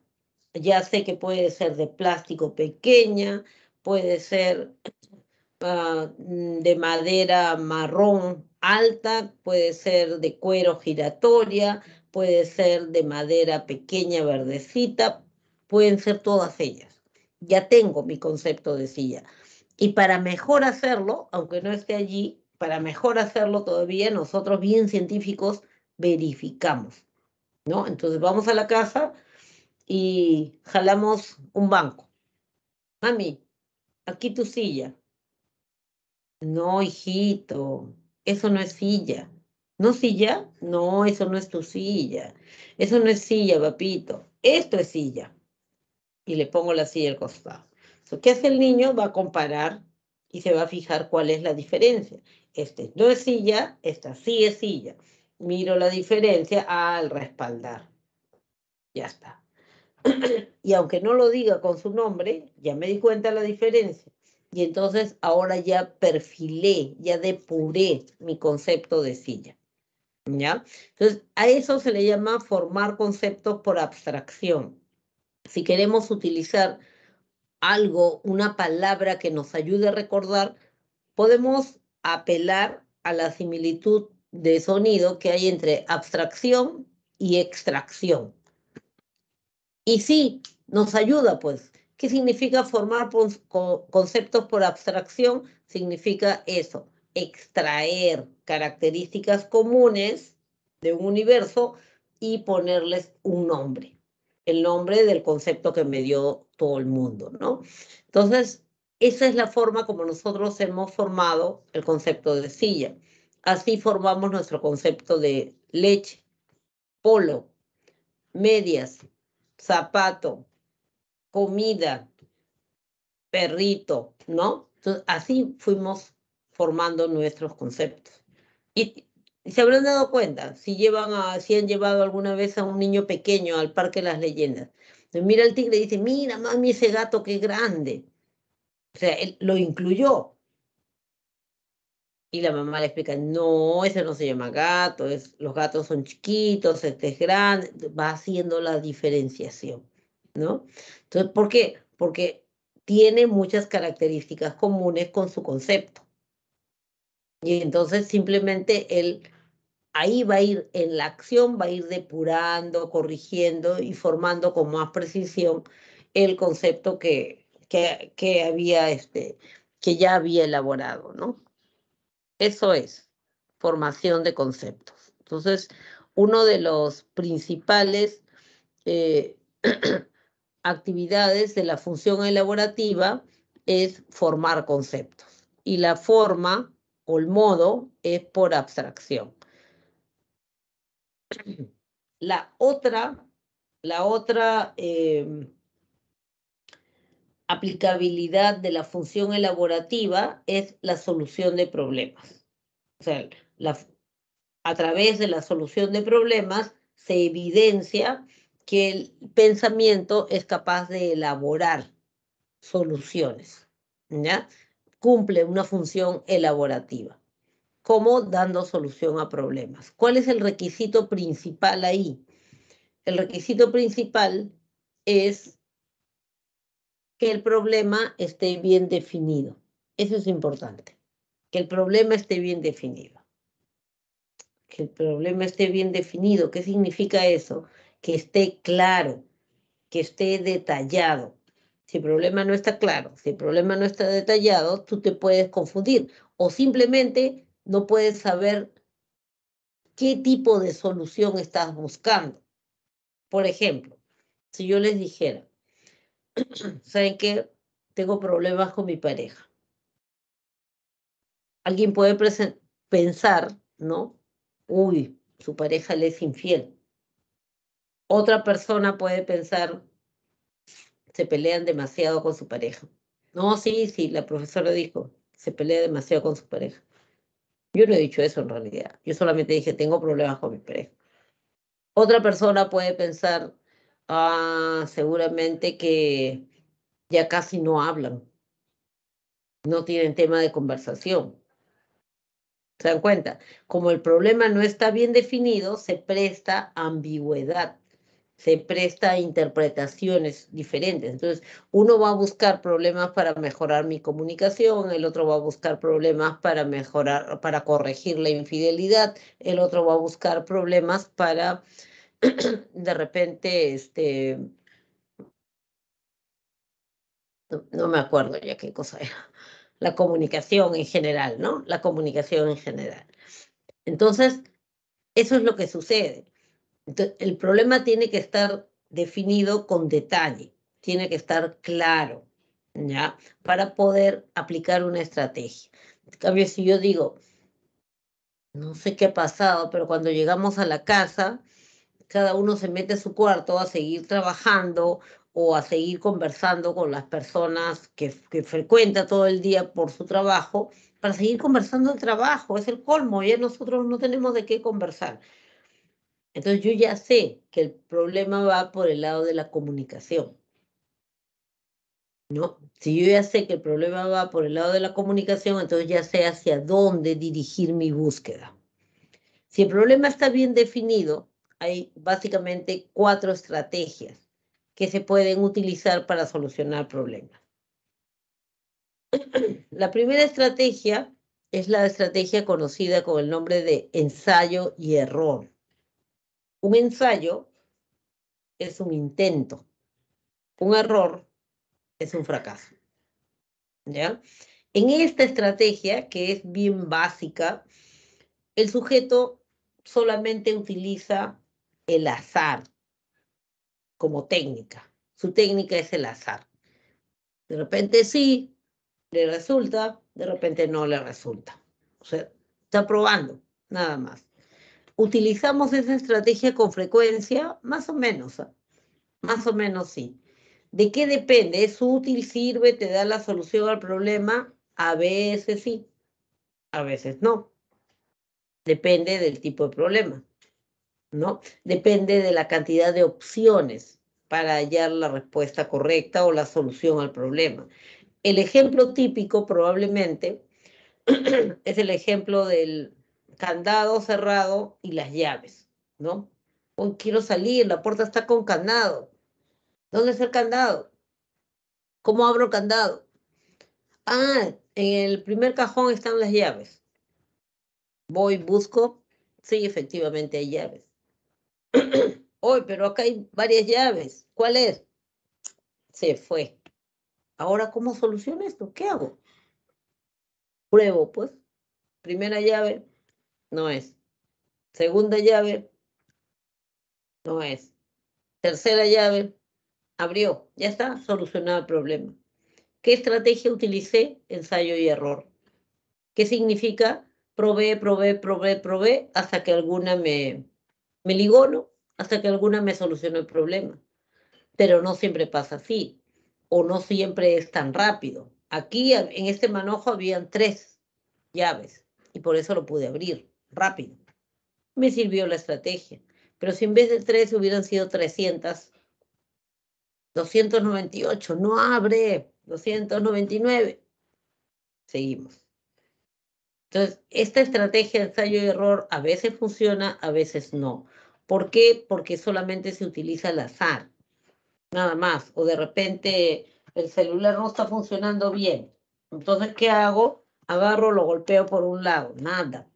Ya sé que puede ser de plástico pequeña, puede ser de madera marrón alta, puede ser de cuero giratoria, puede ser de madera pequeña verdecita, pueden ser todas ellas. Ya tengo mi concepto de silla. Y para mejor hacerlo, aunque no esté allí, para mejor hacerlo todavía, nosotros bien científicos verificamos, ¿no? Entonces vamos a la casa y jalamos un banco. Mami, aquí tu silla. No, hijito, eso no es silla. ¿No silla? No, eso no es tu silla. Eso no es silla, papito. Esto es silla. Y le pongo la silla al costado. ¿Qué hace el niño? Va a comparar y se va a fijar cuál es la diferencia. Este no es silla, esta sí es silla. Miro la diferencia al respaldar. Ya está. Y aunque no lo diga con su nombre, ya me di cuenta de la diferencia. Y entonces ahora ya perfilé, ya depuré mi concepto de silla. ¿Ya? Entonces, a eso se le llama formar conceptos por abstracción. Si queremos utilizar algo, una palabra que nos ayude a recordar, podemos apelar a la similitud de sonido que hay entre abstracción y extracción. Y sí, nos ayuda, pues. ¿Qué significa formar conceptos por abstracción? Significa eso, extraer características comunes de un universo y ponerles un nombre. el nombre del concepto que me dio todo el mundo, ¿no? Entonces, esa es la forma como nosotros hemos formado el concepto de silla. Así formamos nuestro concepto de leche, polo, medias, zapato, comida, perrito, ¿no? Entonces, así fuimos formando nuestros conceptos. Y se habrán dado cuenta, si han llevado alguna vez a un niño pequeño al Parque de las Leyendas, mira el tigre y dice, mira, mami, ese gato qué grande. O sea, él lo incluyó. Y la mamá le explica, no, ese no se llama gato, los gatos son chiquitos, este es grande, va haciendo la diferenciación, ¿no? Entonces, ¿por qué? Porque tiene muchas características comunes con su concepto. Y entonces simplemente él ahí va a ir, en la acción va a ir depurando, corrigiendo y formando con más precisión el concepto que había, que ya había elaborado, ¿no? Eso es formación de conceptos. Entonces, uno de los principales eh, actividades de la función elaborativa es formar conceptos. Y la forma o el modo es por abstracción. La otra aplicabilidad de la función elaborativa es la solución de problemas. O sea, a través de la solución de problemas se evidencia que el pensamiento es capaz de elaborar soluciones, ¿ya? Cumple una función elaborativa, como dando solución a problemas. ¿Cuál es el requisito principal ahí? El requisito principal es que el problema esté bien definido. Eso es importante, que el problema esté bien definido. Que el problema esté bien definido. ¿Qué significa eso? Que esté claro, que esté detallado. Si el problema no está claro, si el problema no está detallado, tú te puedes confundir o simplemente no puedes saber qué tipo de solución estás buscando. Por ejemplo, si yo les dijera, ¿saben qué? Tengo problemas con mi pareja. Alguien puede pensar, ¿no? Uy, su pareja le es infiel. Otra persona puede pensar, se pelean demasiado con su pareja. No, sí, sí, la profesora dijo, se pelea demasiado con su pareja. Yo no he dicho eso en realidad. Yo solamente dije, tengo problemas con mi pareja. Otra persona puede pensar, seguramente que ya casi no hablan, no tienen tema de conversación. ¿Se dan cuenta? Como el problema no está bien definido, se presta a ambigüedad, se presta a interpretaciones diferentes. Entonces, uno va a buscar problemas para mejorar mi comunicación, el otro va a buscar problemas para mejorar, para corregir la infidelidad, el otro va a buscar problemas para, de repente, no me acuerdo ya qué cosa era, la comunicación en general, ¿no? La comunicación en general. Entonces, eso es lo que sucede. Entonces, el problema tiene que estar definido con detalle, tiene que estar claro, ¿ya? Para poder aplicar una estrategia. En cambio, si yo digo, no sé qué ha pasado, pero cuando llegamos a la casa, cada uno se mete a su cuarto a seguir trabajando o a seguir conversando con las personas que frecuenta todo el día por su trabajo, para seguir conversando el trabajo, es el colmo, ya nosotros no tenemos de qué conversar. Entonces yo ya sé que el problema va por el lado de la comunicación, ¿no? Si yo ya sé que el problema va por el lado de la comunicación, entonces ya sé hacia dónde dirigir mi búsqueda. Si el problema está bien definido, hay básicamente 4 estrategias que se pueden utilizar para solucionar problemas. La primera estrategia es la estrategia conocida con el nombre de ensayo y error. Un ensayo es un intento, un error es un fracaso, ¿ya? En esta estrategia, que es bien básica, el sujeto solamente utiliza el azar. como técnica. Su técnica es el azar. De repente sí, le resulta, de repente no le resulta. O sea, está probando, nada más. ¿Utilizamos esa estrategia con frecuencia? Más o menos, ¿ah? Más o menos sí. ¿De qué depende? ¿Es útil, sirve, te da la solución al problema? A veces sí, a veces no. Depende del tipo de problema, ¿no? Depende de la cantidad de opciones para hallar la respuesta correcta o la solución al problema. El ejemplo típico probablemente es el ejemplo del candado cerrado y las llaves, ¿no? Hoy quiero salir, la puerta está con candado. ¿Dónde está el candado? ¿Cómo abro el candado? Ah, en el primer cajón están las llaves. Voy, busco. Sí, efectivamente hay llaves. Hoy, pero acá hay varias llaves. ¿Cuál es? Se fue. Ahora, ¿cómo soluciono esto? ¿Qué hago? Pruebo, pues. Primera llave, no es. Segunda llave, no es. Tercera llave, abrió. Ya está, solucionado el problema. ¿Qué estrategia utilicé? Ensayo y error. ¿Qué significa? Probé, hasta que alguna me ligó, ¿no? Hasta que alguna me solucionó el problema. Pero no siempre pasa así, o no siempre es tan rápido. Aquí en este manojo habían 3 llaves y por eso lo pude abrir rápido. Me sirvió la estrategia. Pero si en vez de 3 hubieran sido 300, 298, no abre, 299. Seguimos. Entonces, esta estrategia de ensayo y error a veces funciona, a veces no. ¿Por qué? Porque solamente se utiliza el azar, nada más. O de repente el celular no está funcionando bien. Entonces, ¿qué hago? Agarro, lo golpeo por un lado, nada.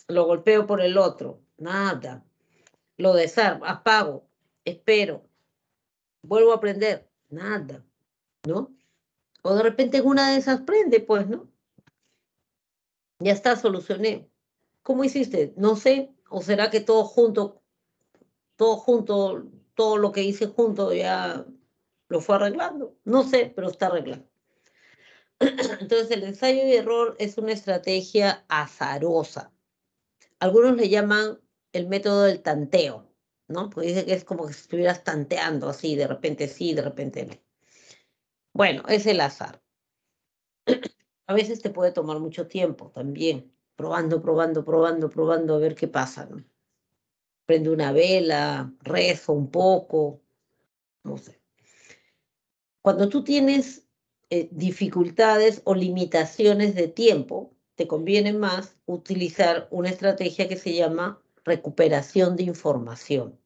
Lo golpeo por el otro, nada. Lo desarmo, apago, espero, vuelvo a prender, nada, ¿no? O de repente en una de esas prende, pues, ¿no? Ya está, solucioné. ¿Cómo hiciste? No sé. ¿O será que todo junto, todo lo que hice junto ya lo fue arreglando? No sé, pero está arreglando. Entonces, el ensayo y error es una estrategia azarosa. Algunos le llaman el método del tanteo, ¿no? Porque dice que es como que si estuvieras tanteando así, de repente sí, de repente no. Bueno, es el azar. A veces te puede tomar mucho tiempo también, probando, a ver qué pasa, ¿no? Prendo una vela, rezo un poco, no sé. Cuando tú tienes dificultades o limitaciones de tiempo, te conviene más utilizar una estrategia que se llama recuperación de información.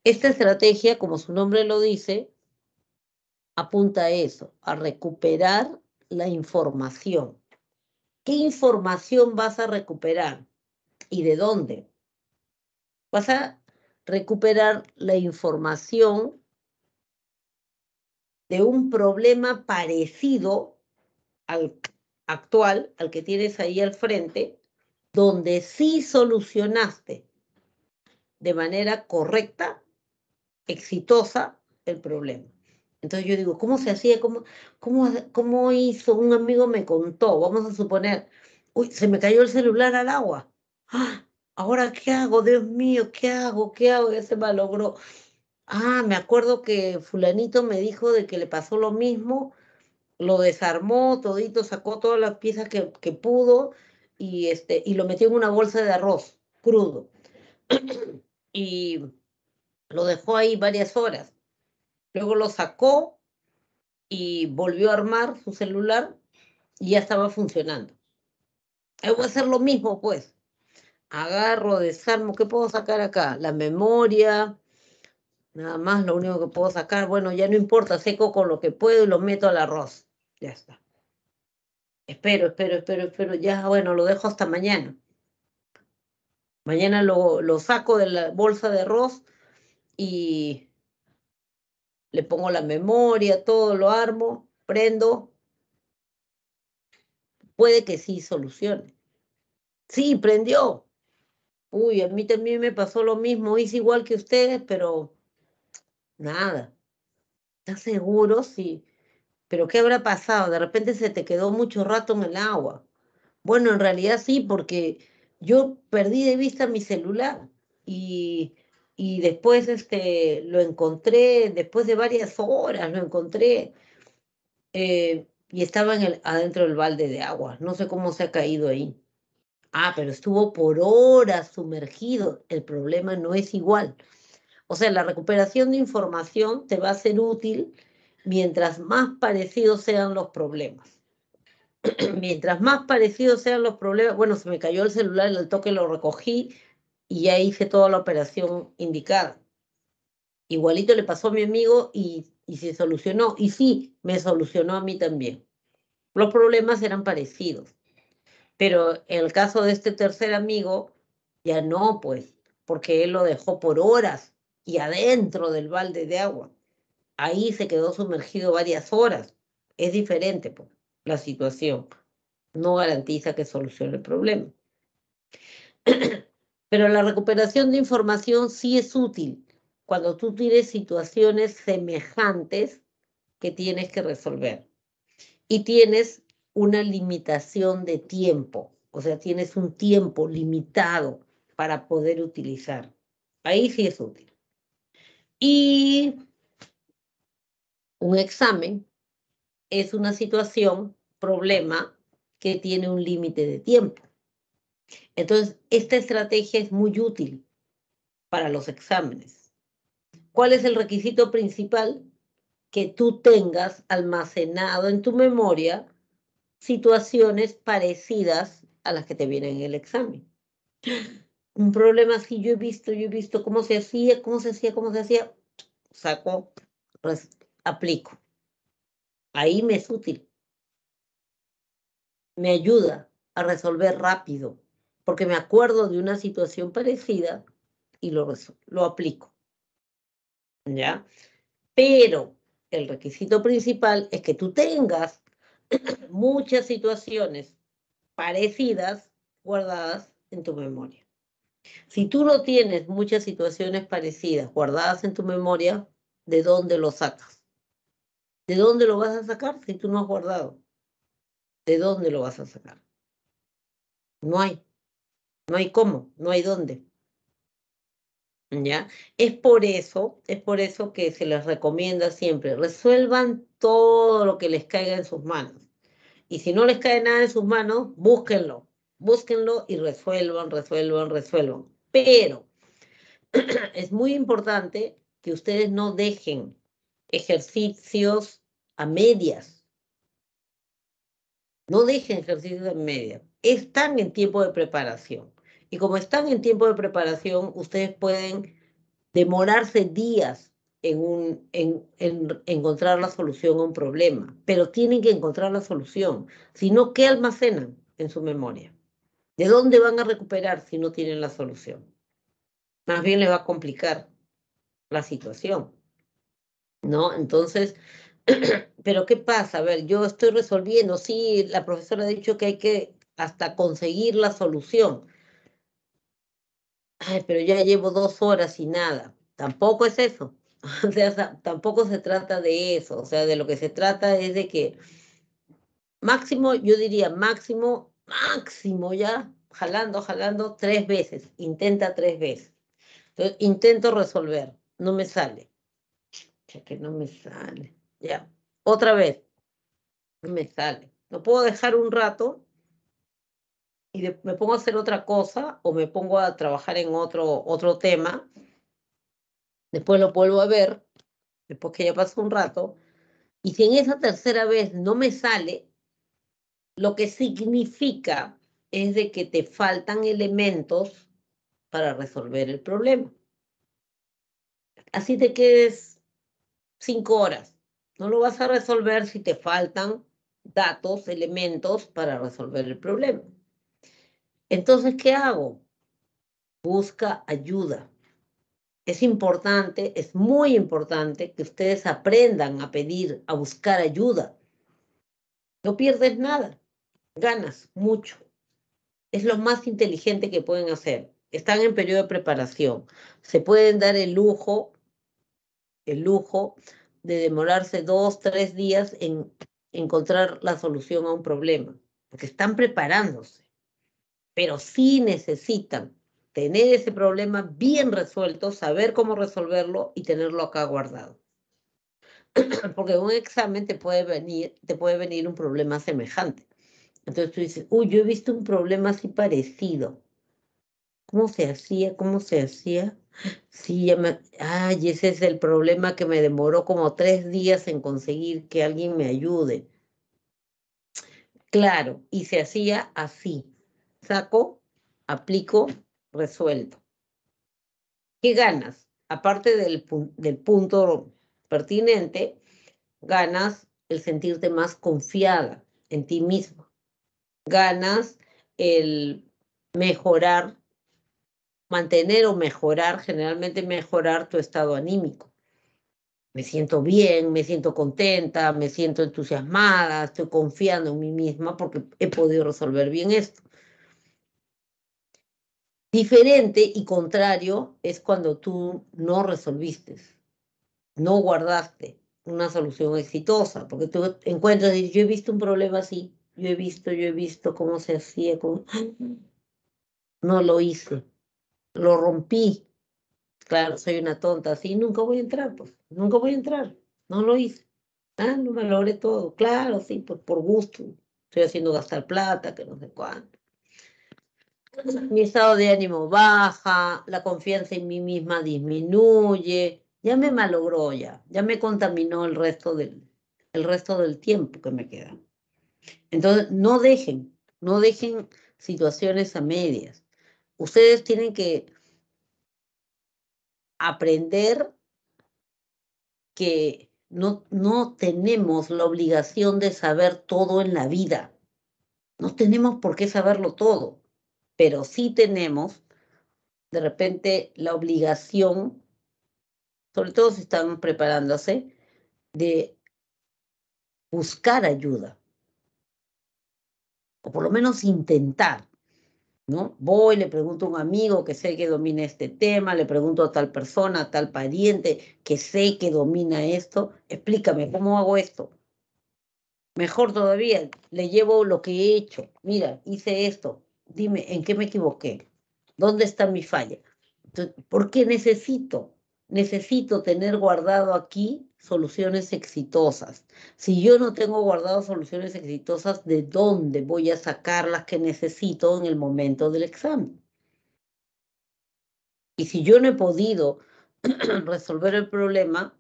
Esta estrategia, como su nombre lo dice, apunta a eso, a recuperar la información. ¿Qué información vas a recuperar? ¿Y de dónde? Vas a recuperar la información de un problema parecido al actual, al que tienes ahí al frente, donde sí solucionaste de manera correcta, exitosa, el problema. Entonces yo digo, ¿cómo se hacía? ¿Cómo hizo? Un amigo me contó, vamos a suponer, uy, se me cayó el celular al agua. ¡Ah! ¿Ahora qué hago? Dios mío, ¿qué hago? ¿Qué hago? Ya se malogró. Ah, me acuerdo que fulanito me dijo de que le pasó lo mismo, lo desarmó todito, sacó todas las piezas que pudo y lo metió en una bolsa de arroz crudo y lo dejó ahí varias horas. Luego lo sacó y volvió a armar su celular y ya estaba funcionando. Voy a hacer lo mismo, pues. Agarro, desarmo, ¿qué puedo sacar acá? La memoria, nada más, lo único que puedo sacar, bueno, ya no importa, seco con lo que puedo y lo meto al arroz. Ya está. Espero, ya, bueno, lo dejo hasta mañana. Mañana lo saco de la bolsa de arroz y le pongo la memoria, todo lo armo, prendo. Puede que sí solucione. Sí, prendió. Uy, a mí también me pasó lo mismo, hice igual que ustedes, pero Nada. ¿Estás seguro? Sí. ¿Pero qué habrá pasado? De repente se te quedó mucho rato en el agua. Bueno, en realidad sí, porque yo perdí de vista mi celular y, y después lo encontré, después de varias horas lo encontré y estaba adentro del balde de agua. No sé cómo se ha caído ahí. Ah, pero estuvo por horas sumergido. El problema no es igual. O sea, la recuperación de información te va a ser útil mientras más parecidos sean los problemas. Mientras más parecidos sean los problemas, bueno, se me cayó el celular, al toque lo recogí y ya hice toda la operación indicada. Igualito le pasó a mi amigo y se solucionó. Y sí, me solucionó a mí también. Los problemas eran parecidos. Pero en el caso de este tercer amigo, ya no, pues, porque él lo dejó por horas y adentro del balde de agua. Ahí se quedó sumergido varias horas. Es diferente, pues, la situación. No garantiza que solucione el problema. Pero la recuperación de información sí es útil cuando tú tienes situaciones semejantes que tienes que resolver y tienes una limitación de tiempo, o sea, tienes un tiempo limitado para poder utilizar. Ahí sí es útil. Y un examen es una situación, problema, que tiene un límite de tiempo. Entonces, esta estrategia es muy útil para los exámenes. ¿Cuál es el requisito principal? Que tú tengas almacenado en tu memoria situaciones parecidas a las que te vienen en el examen. Un problema así, yo he visto cómo se hacía, saco, pues, aplico. Ahí me es útil, me ayuda a resolver rápido, porque me acuerdo de una situación parecida y lo aplico, ¿ya? Pero el requisito principal es que tú tengas muchas situaciones parecidas guardadas en tu memoria. Si tú no tienes muchas situaciones parecidas guardadas en tu memoria, ¿de dónde lo sacas? ¿De dónde lo vas a sacar si tú no has guardado? ¿De dónde lo vas a sacar? No hay, no hay cómo, no hay dónde. ¿Ya? Es por eso que se les recomienda siempre, resuelvan todo lo que les caiga en sus manos. Y si no les cae nada en sus manos, búsquenlo y resuelvan. Pero es muy importante que ustedes no dejen ejercicios a medias, no dejen ejercicios a medias. Están en tiempo de preparación. Y como están en tiempo de preparación, ustedes pueden demorarse días en encontrar la solución a un problema, pero tienen que encontrar la solución. Si no, ¿qué almacenan en su memoria? ¿De dónde van a recuperar si no tienen la solución? Más bien les va a complicar la situación, ¿no? Entonces, pero ¿qué pasa? A ver, yo estoy resolviendo, sí, la profesora ha dicho que hay que hasta conseguir la solución. Ay, pero ya llevo 2 horas y nada. Tampoco es eso. O sea, tampoco se trata de eso. O sea, de lo que se trata es de que máximo, yo diría máximo ya, jalando 3 veces. Intenta 3 veces. Entonces, intento resolver. No me sale. Ya que no me sale. Ya. Otra vez. No me sale. No puedo dejar un rato y me pongo a hacer otra cosa o me pongo a trabajar en otro tema. Después lo vuelvo a ver, después que ya pasó un rato. Y si en esa tercera vez no me sale, lo que significa es de que te faltan elementos para resolver el problema. Así te quedes 5 horas. No lo vas a resolver si te faltan datos, elementos para resolver el problema. Entonces, ¿qué hago? Busca ayuda. Es importante, es muy importante que ustedes aprendan a pedir, a buscar ayuda. No pierdes nada, ganas mucho. Es lo más inteligente que pueden hacer. Están en periodo de preparación. Se pueden dar el lujo el lujo de demorarse 2, 3 días en encontrar la solución a un problema, porque están preparándose, pero sí necesitan tener ese problema bien resuelto, saber cómo resolverlo y tenerlo acá guardado. Porque en un examen te puede venir un problema semejante. Entonces tú dices, uy, yo he visto un problema así parecido. ¿Cómo se hacía? ¿Cómo se hacía? Sí, ay, ese es el problema que me demoró como 3 días en conseguir que alguien me ayude. Claro, y se hacía así. Saco, aplico, resuelto. ¿Qué ganas? Aparte del punto pertinente, ganas el sentirte más confiada en ti misma. Ganas el mejorar, mantener o mejorar, generalmente mejorar tu estado anímico. Me siento bien, me siento contenta, me siento entusiasmada, estoy confiando en mí misma porque he podido resolver bien esto. Diferente y contrario es cuando tú no resolviste, no guardaste una solución exitosa, porque tú encuentras y yo he visto un problema así, yo he visto cómo se hacía, no lo hice, lo rompí. Claro, soy una tonta, así nunca voy a entrar, pues, nunca voy a entrar, no lo hice. Ah, no me logré todo, claro, sí, pues por gusto, estoy haciendo gastar plata, que no sé cuánto. Mi estado de ánimo baja, la confianza en mí misma disminuye, ya me malogró ya me contaminó el resto del tiempo que me queda. Entonces, no dejen situaciones a medias. Ustedes tienen que aprender que no tenemos la obligación de saber todo en la vida. No tenemos por qué saberlo todo, pero sí tenemos de repente la obligación, sobre todo si están preparándose, de buscar ayuda, o por lo menos intentar, ¿no? Voy, le pregunto a un amigo que sé que domina este tema, le pregunto a tal persona, a tal pariente que sé que domina esto, explícame cómo hago esto. Mejor todavía, le llevo lo que he hecho. Mira, hice esto. Dime, ¿en qué me equivoqué? ¿Dónde está mi falla? Entonces, ¿por qué necesito tener guardado aquí soluciones exitosas? Si yo no tengo guardado soluciones exitosas, ¿de dónde voy a sacar las que necesito en el momento del examen? Y si yo no he podido resolver el problema,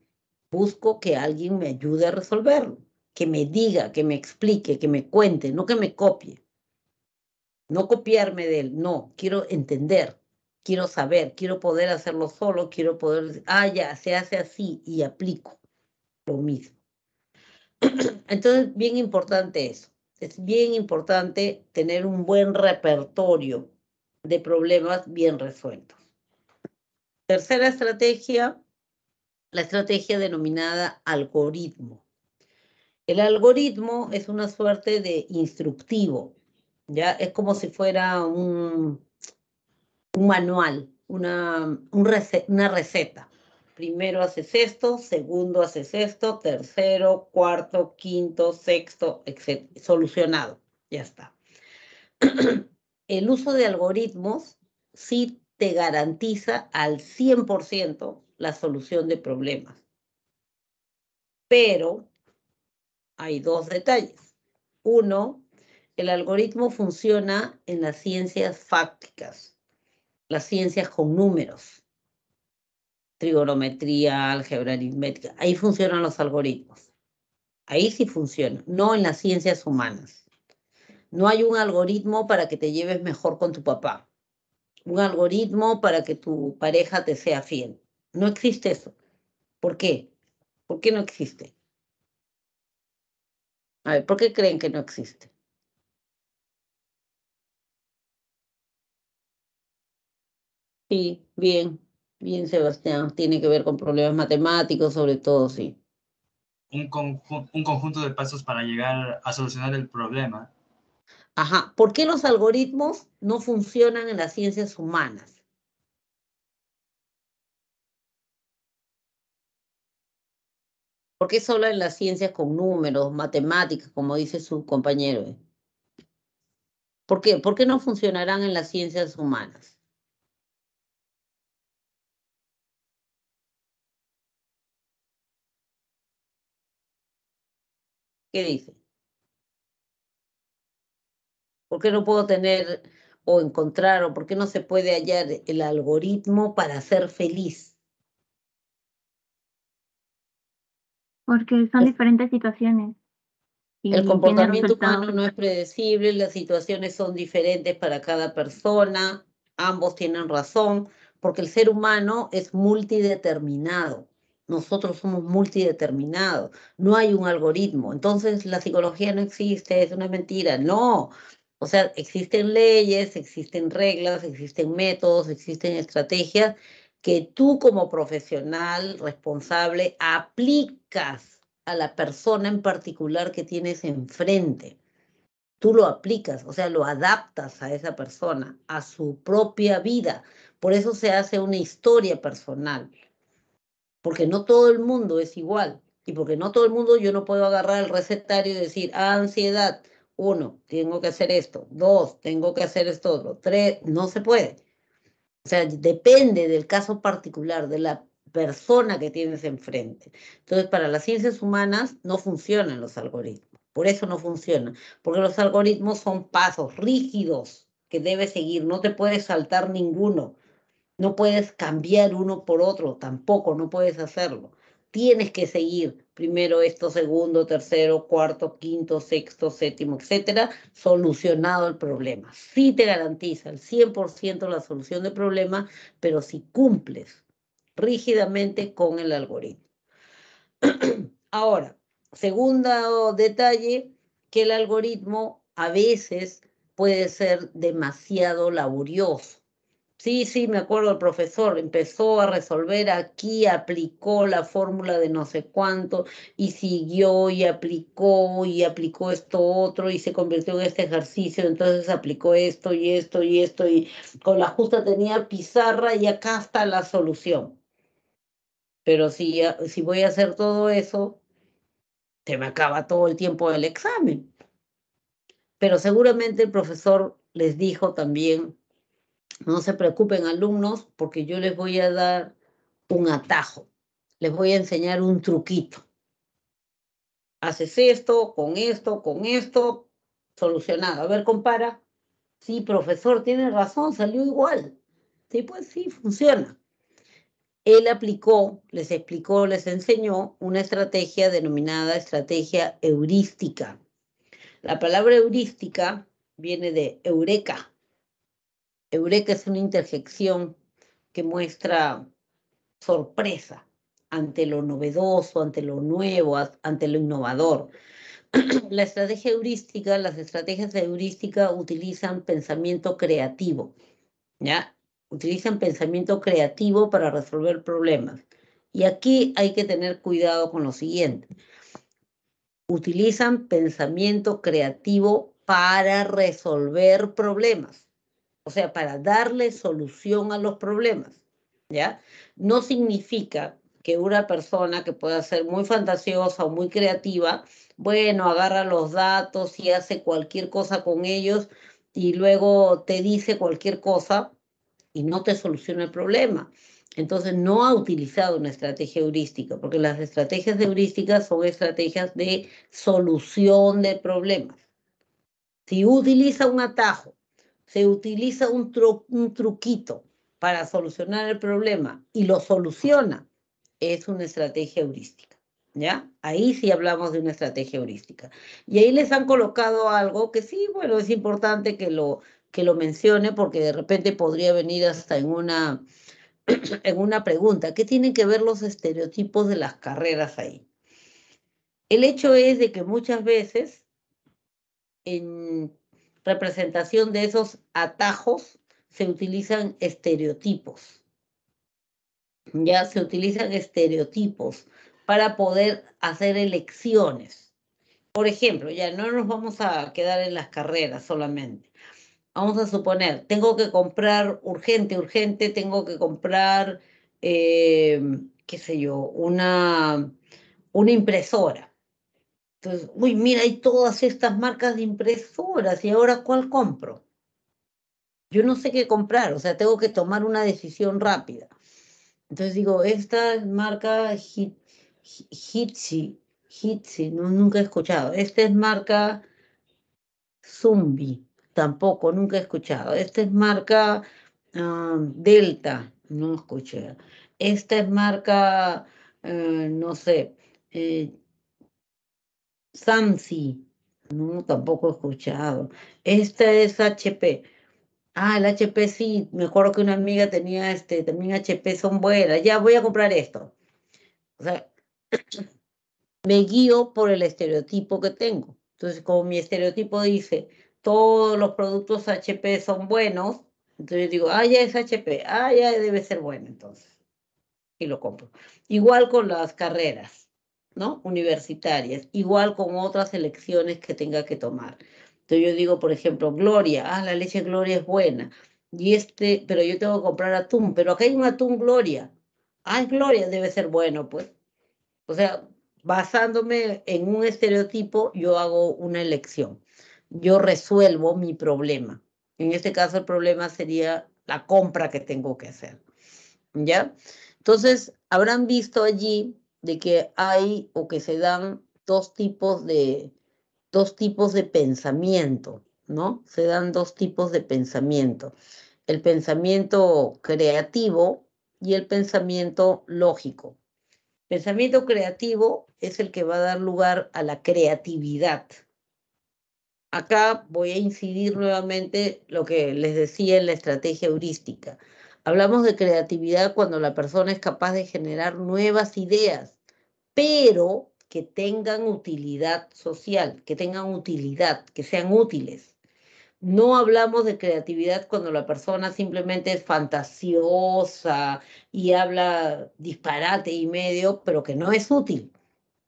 busco que alguien me ayude a resolverlo, que me diga, que me explique, que me cuente, no que me copie. No copiarme de él, no, quiero entender, quiero saber, quiero poder hacerlo solo, quiero poder decir, ya, se hace así y aplico lo mismo. Entonces, bien importante eso. Es bien importante tener un buen repertorio de problemas bien resueltos. Tercera estrategia, la estrategia denominada algoritmo. El algoritmo es una suerte de instructivo, ¿ya? Es como si fuera un manual, una receta. Primero haces esto, segundo haces esto, tercero, cuarto, quinto, sexto, etc. Solucionado, ya está. El uso de algoritmos sí te garantiza al 100% la solución de problemas. Pero hay dos detalles. Uno, el algoritmo funciona en las ciencias fácticas, las ciencias con números, trigonometría, álgebra aritmética. Ahí funcionan los algoritmos. Ahí sí funciona, no en las ciencias humanas. No hay un algoritmo para que te lleves mejor con tu papá, un algoritmo para que tu pareja te sea fiel. No existe eso. ¿Por qué? ¿Por qué no existe? A ver, ¿por qué creen que no existe? Sí, bien, bien, Sebastián. Tiene que ver con problemas matemáticos, sobre todo, sí. Un conjunto de pasos para llegar a solucionar el problema. Ajá. ¿Por qué los algoritmos no funcionan en las ciencias humanas? ¿Por qué solo en las ciencias con números, matemáticas, como dice su compañero? ¿Por qué? ¿Por qué no funcionarán en las ciencias humanas? ¿Qué dice? ¿Por qué no puedo tener o encontrar o por qué no se puede hallar el algoritmo para ser feliz? Porque son diferentes situaciones El y tienen comportamiento humano resultados. no es predecible, las situaciones son diferentes para cada persona, ambos tienen razón, porque el ser humano es multideterminado. Nosotros somos multideterminados, no hay un algoritmo. Entonces la psicología no existe, es una mentira. No, o sea, existen leyes, existen reglas, existen métodos, existen estrategias que tú como profesional responsable aplicas a la persona en particular que tienes enfrente. Tú lo aplicas, o sea, lo adaptas a esa persona, a su propia vida. Por eso se hace una historia personal, porque no todo el mundo es igual. Y porque no todo el mundo, yo no puedo agarrar el recetario y decir, ansiedad, uno, tengo que hacer esto, dos, tengo que hacer esto otro, tres, no se puede. O sea, depende del caso particular, de la persona que tienes enfrente. Entonces, para las ciencias humanas no funcionan los algoritmos. Por eso no funcionan. Porque los algoritmos son pasos rígidos que debes seguir. No te puedes saltar ninguno. No puedes cambiar uno por otro. Tampoco, no puedes hacerlo. Tienes que seguir primero esto, segundo, tercero, cuarto, quinto, sexto, séptimo, etcétera, solucionado el problema. Sí te garantiza el 100% la solución del problema, pero si cumples rígidamente con el algoritmo. Ahora, segundo detalle, que el algoritmo a veces puede ser demasiado laborioso. Sí, sí, me acuerdo el profesor, empezó a resolver aquí, aplicó la fórmula de no sé cuánto y siguió y aplicó esto otro y se convirtió en este ejercicio, entonces aplicó esto y esto y esto y con la justa tenía pizarra y acá está la solución. Pero si voy a hacer todo eso, se me acaba todo el tiempo del examen. Pero seguramente el profesor les dijo también, no se preocupen alumnos, porque yo les voy a dar un atajo. Les voy a enseñar un truquito. Haces esto, con esto, solucionado. A ver, compara. Sí, profesor, tiene razón, salió igual. Sí, pues sí, funciona. Él aplicó, les explicó, les enseñó una estrategia denominada estrategia heurística. La palabra heurística viene de eureka. Eureka es una interjección que muestra sorpresa ante lo novedoso, ante lo nuevo, ante lo innovador. La estrategia heurística, las estrategias de heurística utilizan pensamiento creativo, ¿ya? Utilizan pensamiento creativo para resolver problemas. Y aquí hay que tener cuidado con lo siguiente. Utilizan pensamiento creativo para resolver problemas, o sea, para darle solución a los problemas, ¿ya? No significa que una persona que pueda ser muy fantasiosa o muy creativa, bueno, agarra los datos y hace cualquier cosa con ellos y luego te dice cualquier cosa y no te soluciona el problema. Entonces no ha utilizado una estrategia heurística, porque las estrategias heurísticas son estrategias de solución de problemas. Si utiliza un atajo, se utiliza un truquito para solucionar el problema y lo soluciona, es una estrategia heurística, ¿ya? Ahí sí hablamos de una estrategia heurística. Y ahí les han colocado algo que sí, bueno, es importante que lo mencione porque de repente podría venir hasta en una pregunta. ¿Qué tienen que ver los estereotipos de las carreras ahí? El hecho es de que muchas veces en representación de esos atajos se utilizan estereotipos. Ya se utilizan estereotipos para poder hacer elecciones. Por ejemplo, ya no nos vamos a quedar en las carreras solamente. Vamos a suponer, tengo que comprar urgente, tengo que comprar, qué sé yo, una impresora. Entonces, uy, mira, hay todas estas marcas de impresoras y ahora ¿cuál compro? Yo no sé qué comprar, o sea, tengo que tomar una decisión rápida. Entonces digo, esta es marca Hitsi, no, nunca he escuchado. Esta es marca Zumbi, tampoco, nunca he escuchado. Esta es marca Delta, no escuché. Esta es marca, no sé, Samsi, no, tampoco he escuchado. Esta es HP. Ah, el HP sí, me acuerdo que una amiga tenía también HP, son buenas. Ya voy a comprar esto. O sea, me guío por el estereotipo que tengo. Entonces, como mi estereotipo dice, todos los productos HP son buenos, entonces digo, ah, ya es HP, ah, ya debe ser bueno, entonces, y lo compro. Igual con las carreras, ¿no? Universitarias, igual con otras elecciones que tenga que tomar. Entonces yo digo, por ejemplo, Gloria, ah, la leche Gloria es buena, pero yo tengo que comprar atún, pero acá hay un atún Gloria. Ah, es Gloria, debe ser bueno, pues. O sea, basándome en un estereotipo, yo hago una elección. Yo resuelvo mi problema. En este caso, el problema sería la compra que tengo que hacer. ¿Ya? Entonces, habrán visto allí de que hay o que se dan dos tipos de pensamiento, ¿no? Se dan dos tipos de pensamiento. El pensamiento creativo y el pensamiento lógico. Pensamiento creativo es el que va a dar lugar a la creatividad. Acá voy a incidir nuevamente lo que les decía en la estrategia heurística. Hablamos de creatividad cuando la persona es capaz de generar nuevas ideas, pero que tengan utilidad social, que tengan utilidad, que sean útiles. No hablamos de creatividad cuando la persona simplemente es fantasiosa y habla disparate y medio, pero que no es útil.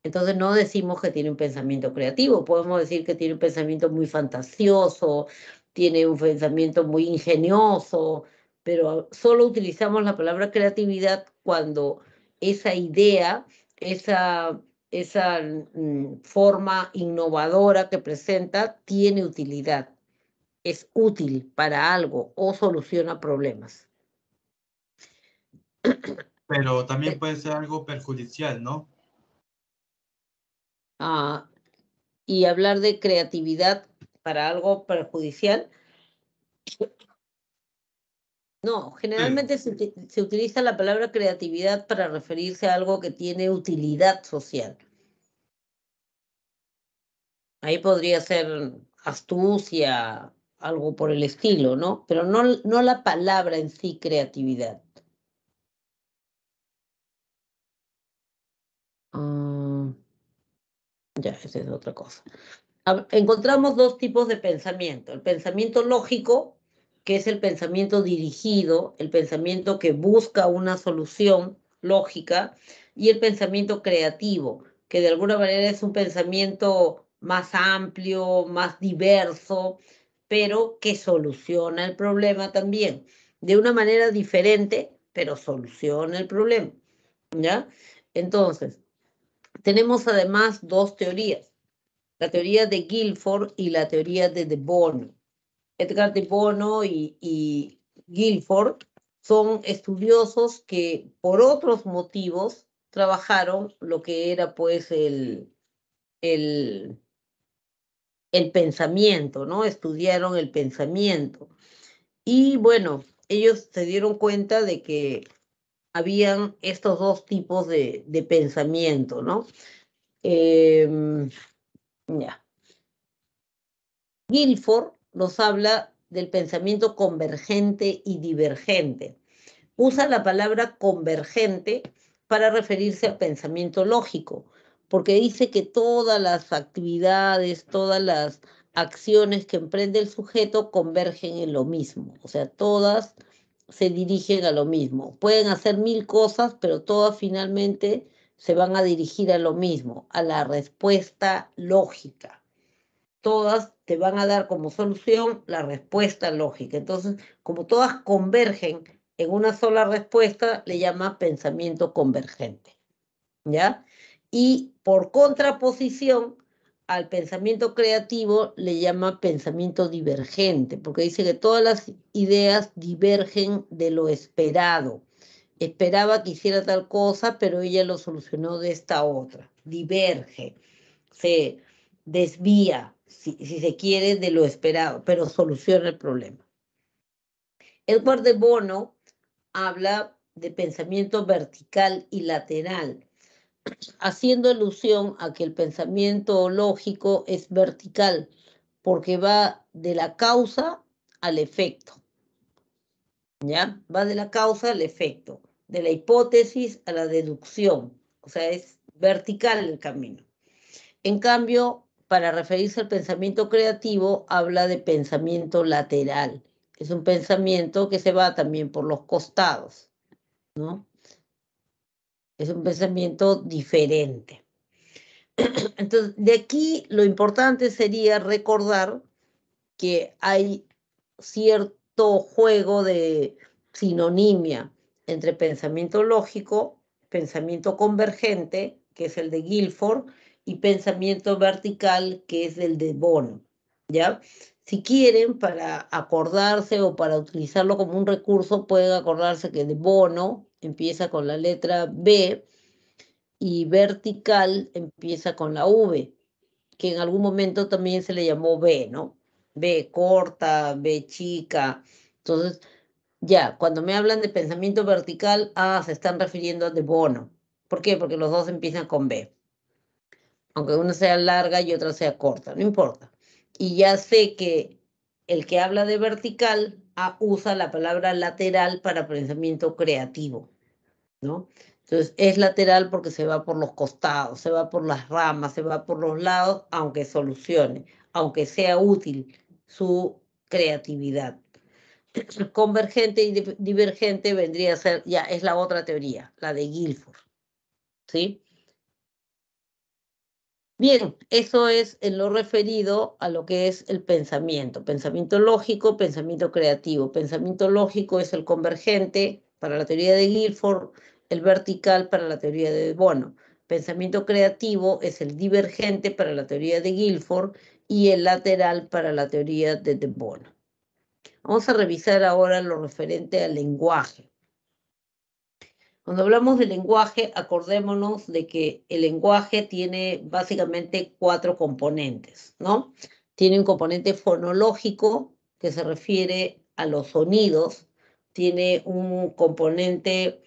Entonces no decimos que tiene un pensamiento creativo, podemos decir que tiene un pensamiento muy fantasioso, tiene un pensamiento muy ingenioso, pero solo utilizamos la palabra creatividad cuando esa idea, esa forma innovadora que presenta tiene utilidad, es útil para algo o soluciona problemas. Pero también puede ser algo perjudicial, ¿no? Y hablar de creatividad para algo perjudicial. No, Sí, generalmente se utiliza la palabra creatividad para referirse a algo que tiene utilidad social. Ahí podría ser astucia, algo por el estilo, ¿no? Pero no la palabra en sí, creatividad. Ah, ya, esa es otra cosa. Encontramos dos tipos de pensamiento. El pensamiento lógico, que es el pensamiento dirigido, el pensamiento que busca una solución lógica, y el pensamiento creativo, que de alguna manera es un pensamiento más amplio, más diverso, pero que soluciona el problema también, de una manera diferente, pero soluciona el problema. ¿Ya? Entonces, tenemos además dos teorías, la teoría de Guilford y la teoría de Bono. Edgar de Bono y Guilford son estudiosos que por otros motivos trabajaron lo que era pues el, el pensamiento, ¿no? Estudiaron el pensamiento. Y bueno, ellos se dieron cuenta de que habían estos dos tipos de pensamiento, ¿no? Ya. Guilford nos habla del pensamiento convergente y divergente. Usa la palabra convergente para referirse al pensamiento lógico, porque dice que todas las actividades, todas las acciones que emprende el sujeto convergen en lo mismo, o sea, todas se dirigen a lo mismo. Pueden hacer mil cosas, pero todas finalmente se van a dirigir a lo mismo, a la respuesta lógica. Todas te van a dar como solución la respuesta lógica. Entonces, como todas convergen en una sola respuesta, le llama pensamiento convergente, ¿ya? Y por contraposición al pensamiento creativo le llama pensamiento divergente, porque dice que todas las ideas divergen de lo esperado. Esperaba que hiciera tal cosa, pero ella lo solucionó de esta otra. Diverge, se desvía, si se quiere, de lo esperado, pero soluciona el problema. Edward de Bono habla de pensamiento vertical y lateral, haciendo alusión a que el pensamiento lógico es vertical, porque va de la causa al efecto, ¿ya? Va de la causa al efecto, de la hipótesis a la deducción, o sea, es vertical el camino. En cambio, para referirse al pensamiento creativo, habla de pensamiento lateral. Es un pensamiento que se va también por los costados, ¿no? Es un pensamiento diferente. Entonces, de aquí lo importante sería recordar que hay cierto juego de sinonimia entre pensamiento lógico, pensamiento convergente, que es el de Guilford, y pensamiento vertical, que es el de Bono, ¿ya? Si quieren, para acordarse o para utilizarlo como un recurso, pueden acordarse que de Bono empieza con la letra B y vertical empieza con la V, que en algún momento también se le llamó B, ¿no? B corta, B chica. Entonces, ya, cuando me hablan de pensamiento vertical, se están refiriendo a De Bono. ¿Por qué? Porque los dos empiezan con B. Aunque una sea larga y otra sea corta, no importa. Y ya sé que el que habla de vertical usa la palabra lateral para pensamiento creativo, ¿no? Entonces es lateral porque se va por los costados, se va por las ramas, se va por los lados, aunque solucione, aunque sea útil su creatividad. Convergente y divergente vendría a ser, ya es la otra teoría, la de Guilford, ¿sí? Bien, eso es en lo referido a lo que es el pensamiento lógico, pensamiento creativo. Pensamiento lógico es el convergente para la teoría de Guilford, el vertical para la teoría de Bono. Pensamiento creativo es el divergente para la teoría de Guilford y el lateral para la teoría de Bono. Vamos a revisar ahora lo referente al lenguaje. Cuando hablamos de lenguaje, acordémonos de que el lenguaje tiene básicamente 4 componentes, ¿no? Tiene un componente fonológico, que se refiere a los sonidos, tiene un componente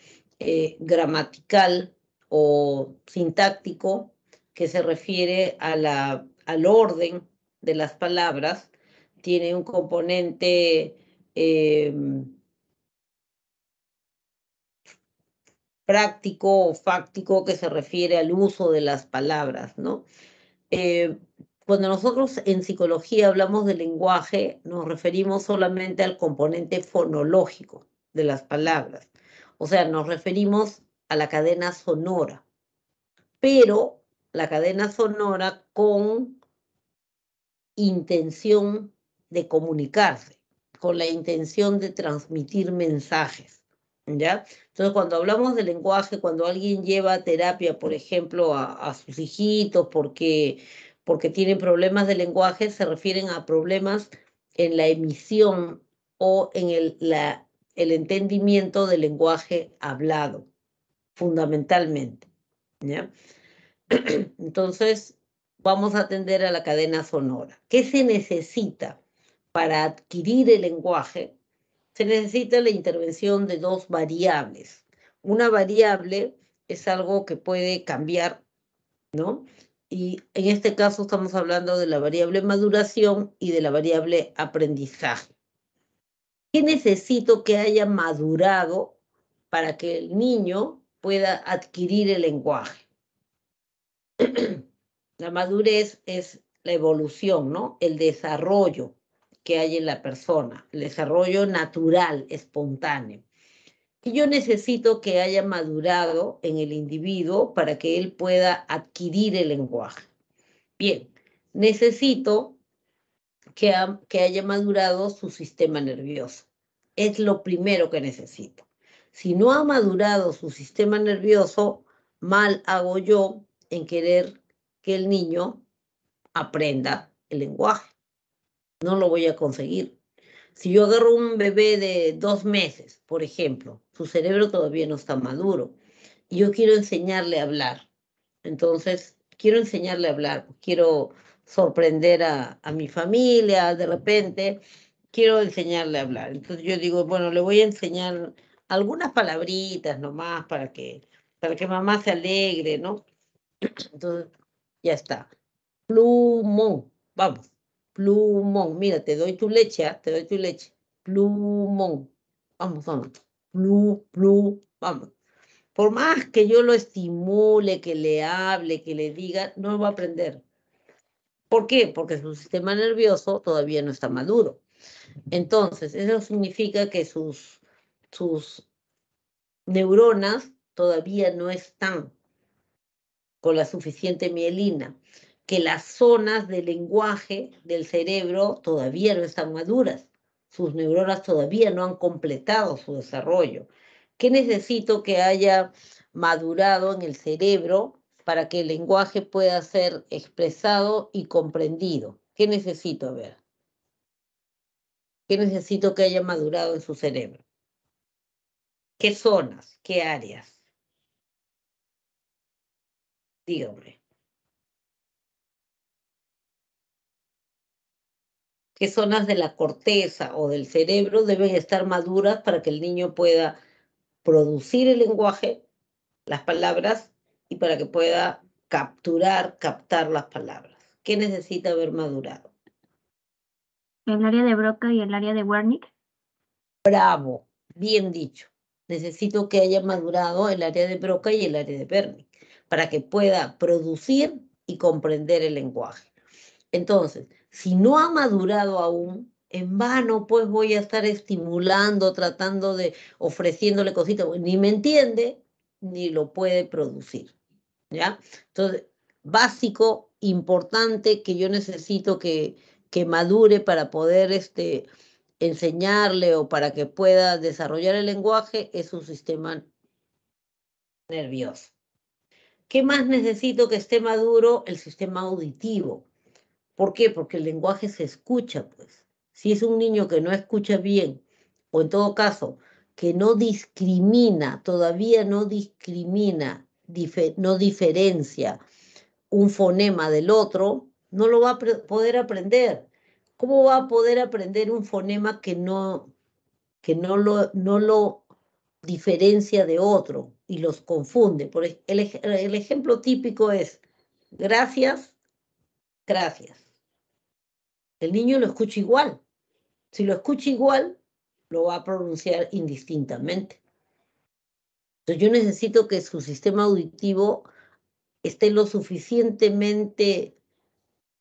gramatical o sintáctico, que se refiere al orden de las palabras, tiene un componente práctico o fáctico que se refiere al uso de las palabras, ¿no? Cuando nosotros en psicología hablamos de lenguaje, nos referimos solamente al componente fonológico de las palabras. O sea, nos referimos a la cadena sonora, pero la cadena sonora con intención de comunicarse, con la intención de transmitir mensajes, ¿ya? Entonces, cuando hablamos de lenguaje, cuando alguien lleva terapia, por ejemplo, a sus hijitos porque tienen problemas de lenguaje, se refieren a problemas en la emisión o en el entendimiento del lenguaje hablado, fundamentalmente, ¿ya? Entonces, vamos a atender a la cadena sonora. ¿Qué se necesita para adquirir el lenguaje? Se necesita la intervención de 2 variables. Una variable es algo que puede cambiar, ¿no? Y en este caso estamos hablando de la variable maduración y de la variable aprendizaje. ¿Qué necesito que haya madurado para que el niño pueda adquirir el lenguaje? La madurez es la evolución, ¿no? El desarrollo que hay en la persona, el desarrollo natural, espontáneo. Y yo necesito que haya madurado en el individuo para que él pueda adquirir el lenguaje. Bien, necesito que haya madurado su sistema nervioso. Es lo primero que necesito. Si no ha madurado su sistema nervioso, mal hago yo en querer que el niño aprenda el lenguaje. No lo voy a conseguir. Si yo agarro un bebé de 2 meses, por ejemplo, su cerebro todavía no está maduro, y yo quiero enseñarle a hablar. Entonces, quiero enseñarle a hablar, quiero sorprender a mi familia, de repente, quiero enseñarle a hablar. Entonces yo digo, bueno, le voy a enseñar algunas palabritas nomás para que mamá se alegre, ¿no? Entonces, ya está. Plumón, vamos. Plumón, mira, te doy tu leche, ¿ah? Te doy tu leche. Plumón. Vamos, vamos. Vamos. Por más que yo lo estimule, que le hable, que le diga, no va a aprender. ¿Por qué? Porque su sistema nervioso todavía no está maduro. Entonces, eso significa que sus neuronas todavía no están con la suficiente mielina, que las zonas del lenguaje del cerebro todavía no están maduras, sus neuronas todavía no han completado su desarrollo. ¿Qué necesito que haya madurado en el cerebro para que el lenguaje pueda ser expresado y comprendido? ¿Qué necesito? A ver, ¿qué necesito que haya madurado en su cerebro? ¿Qué zonas? ¿Qué áreas? Dígame. ¿Qué zonas de la corteza o del cerebro deben estar maduras para que el niño pueda producir el lenguaje, las palabras, y para que pueda captar las palabras? ¿Qué necesita haber madurado? El área de Broca y el área de Wernicke. Bravo, bien dicho. Necesito que haya madurado el área de Broca y el área de Wernicke para que pueda producir y comprender el lenguaje. Entonces, si no ha madurado aún, en vano pues voy a estar estimulando, tratando de ofreciéndole cositas, ni me entiende, ni lo puede producir, ¿ya? Entonces, básico, importante, que yo necesito que madure para poder enseñarle o para que pueda desarrollar el lenguaje, es su sistema nervioso. ¿Qué más necesito que esté maduro? El sistema auditivo. ¿Por qué? Porque el lenguaje se escucha, pues. Si es un niño que no escucha bien, o en todo caso, que no discrimina, todavía no discrimina, no diferencia un fonema del otro, no lo va a poder aprender. ¿Cómo va a poder aprender un fonema que no no lo diferencia de otro y los confunde? El ejemplo típico es gracias, gracias. El niño lo escucha igual. Si lo escucha igual, lo va a pronunciar indistintamente. Entonces yo necesito que su sistema auditivo esté lo suficientemente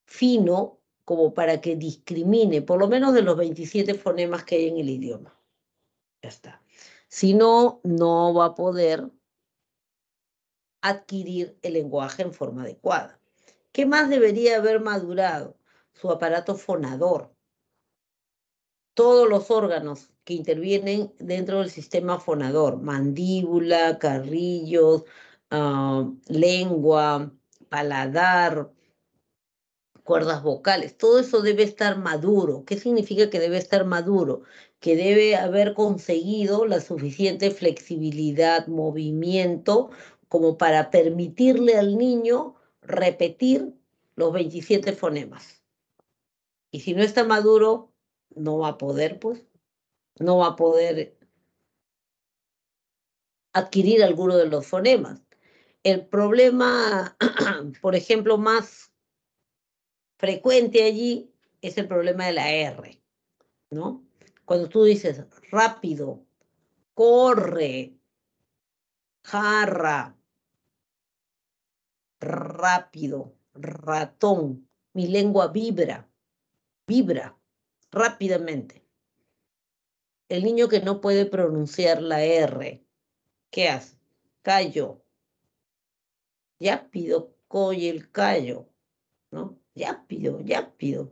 fino como para que discrimine, por lo menos de los 27 fonemas que hay en el idioma. Ya está. Si no, no va a poder adquirir el lenguaje en forma adecuada. ¿Qué más debería haber madurado? Su aparato fonador. Todos los órganos que intervienen dentro del sistema fonador, mandíbula, carrillos, lengua, paladar, cuerdas vocales, todo eso debe estar maduro. ¿Qué significa que debe estar maduro? Que debe haber conseguido la suficiente flexibilidad, movimiento, como para permitirle al niño repetir los 27 fonemas. Y si no está maduro, no va a poder, pues, no va a poder adquirir alguno de los fonemas. El problema, por ejemplo, más frecuente allí es el problema de la R, ¿no? Cuando tú dices rápido, corre, jarra, rápido, ratón, mi lengua vibra rápidamente. El niño que no puede pronunciar la R, ¿qué hace? Callo. Ya pido coye el callo, ¿no? Ya pido.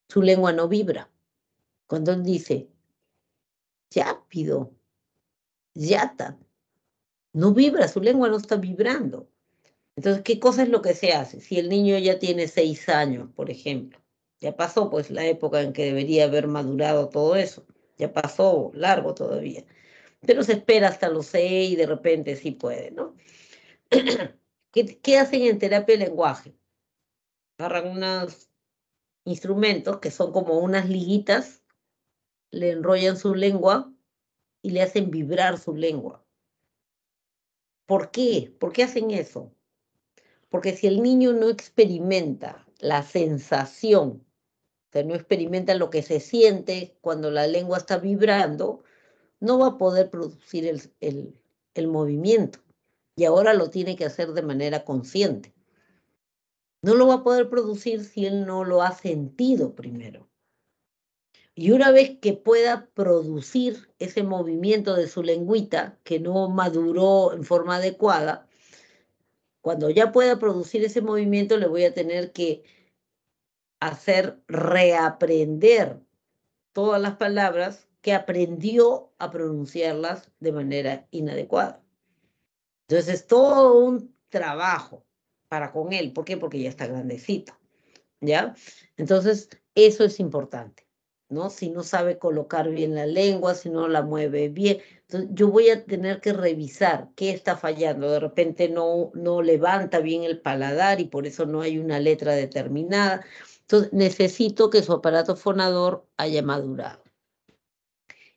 Su lengua no vibra. Cuando él dice, ya pido, yata, no vibra, su lengua no está vibrando. Entonces, ¿qué cosa es lo que se hace? Si el niño ya tiene 6 años, por ejemplo, ya pasó pues la época en que debería haber madurado todo eso, ya pasó largo todavía, pero se espera hasta los 6 y de repente sí puede, ¿no? ¿Qué hacen en terapia de lenguaje? Agarran unos instrumentos que son como unas liguitas, le enrollan su lengua y le hacen vibrar su lengua. ¿Por qué? ¿Por qué hacen eso? Porque si el niño no experimenta la sensación, o sea, no experimenta lo que se siente cuando la lengua está vibrando, no va a poder producir el movimiento. Y ahora lo tiene que hacer de manera consciente. No lo va a poder producir si él no lo ha sentido primero. Y una vez que pueda producir ese movimiento de su lengüita, que no maduró en forma adecuada, cuando ya pueda producir ese movimiento, le voy a tener que hacer reaprender todas las palabras que aprendió a pronunciarlas de manera inadecuada. Entonces es todo un trabajo para con él. ¿Por qué? Porque ya está grandecito, ¿ya? Entonces eso es importante, ¿no? Si no sabe colocar bien la lengua, si no la mueve bien, entonces yo voy a tener que revisar qué está fallando. De repente no levanta bien el paladar y por eso no hay una letra determinada. Entonces necesito que su aparato fonador haya madurado.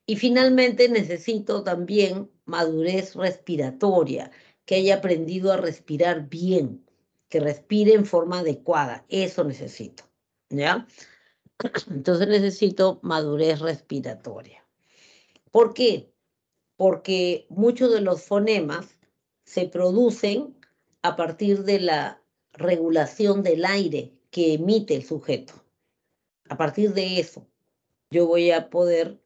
Y finalmente necesito también madurez respiratoria, que haya aprendido a respirar bien, que respire en forma adecuada. Eso necesito, ¿ya? Entonces necesito madurez respiratoria. ¿Por qué? Porque muchos de los fonemas se producen a partir de la regulación del aire que emite el sujeto. A partir de eso, yo voy a poder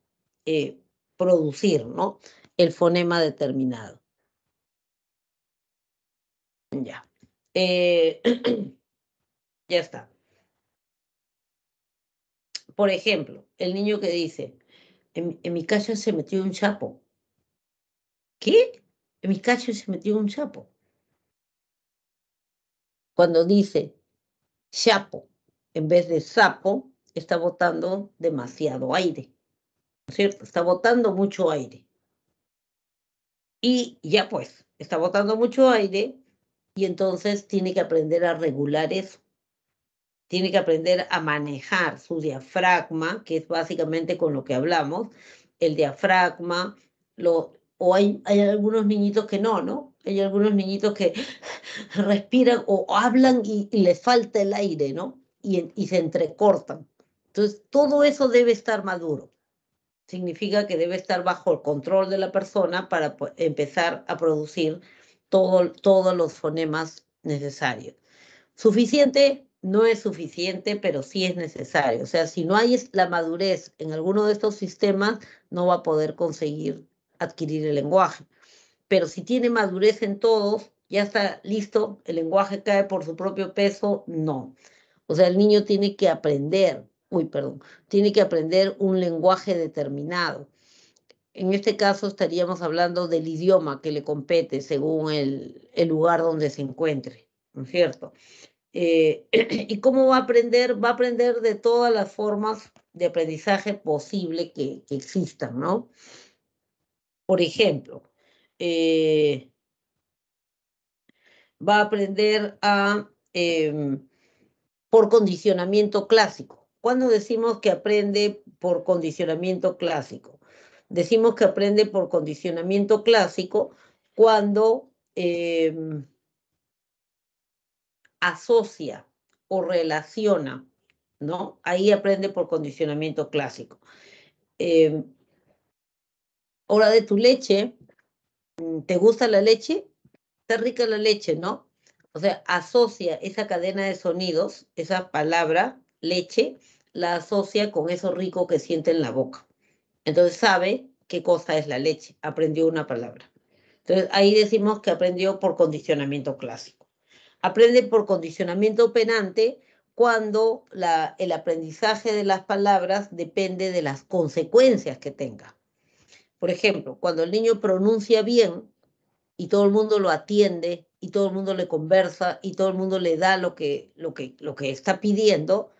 producir, ¿no? El fonema determinado. Ya. Ya está. Por ejemplo, el niño que dice, en mi calle se metió un chapo. ¿Qué? En mi calle se metió un chapo. Cuando dice chapo en vez de sapo, está botando demasiado aire, ¿no es cierto? Está botando mucho aire. Y ya pues, está botando mucho aire y entonces tiene que aprender a regular eso. Tiene que aprender a manejar su diafragma, que es básicamente con lo que hablamos, el diafragma, o hay algunos niñitos que no. Hay algunos niñitos que respiran o hablan y les falta el aire, ¿no? Y se entrecortan. Entonces, todo eso debe estar maduro. Significa que debe estar bajo el control de la persona para empezar a producir todos los fonemas necesarios. Suficiente no es suficiente, pero sí es necesario. O sea, si no hay la madurez en alguno de estos sistemas, no va a poder conseguir adquirir el lenguaje. Pero si tiene madurez en todos, ya está listo, el lenguaje cae por su propio peso, no. O sea, el niño tiene que aprender, tiene que aprender un lenguaje determinado. En este caso estaríamos hablando del idioma que le compete según el lugar donde se encuentre, ¿no es cierto? ¿Y cómo va a aprender? Va a aprender de todas las formas de aprendizaje posible que existan, ¿no? Por ejemplo, va a aprender por condicionamiento clásico. ¿Cuándo decimos que aprende por condicionamiento clásico? Decimos que aprende por condicionamiento clásico cuando asocia o relaciona, ¿no? Ahí aprende por condicionamiento clásico. Hora de tu leche, ¿te gusta la leche? Está rica la leche, ¿no? O sea, asocia esa cadena de sonidos, esa palabra, leche, la asocia con eso rico que siente en la boca. Entonces sabe qué cosa es la leche, aprendió una palabra. Entonces ahí decimos que aprendió por condicionamiento clásico. Aprende por condicionamiento operante cuando el aprendizaje de las palabras depende de las consecuencias que tenga. Por ejemplo, cuando el niño pronuncia bien y todo el mundo lo atiende y todo el mundo le conversa y todo el mundo le da lo que está pidiendo,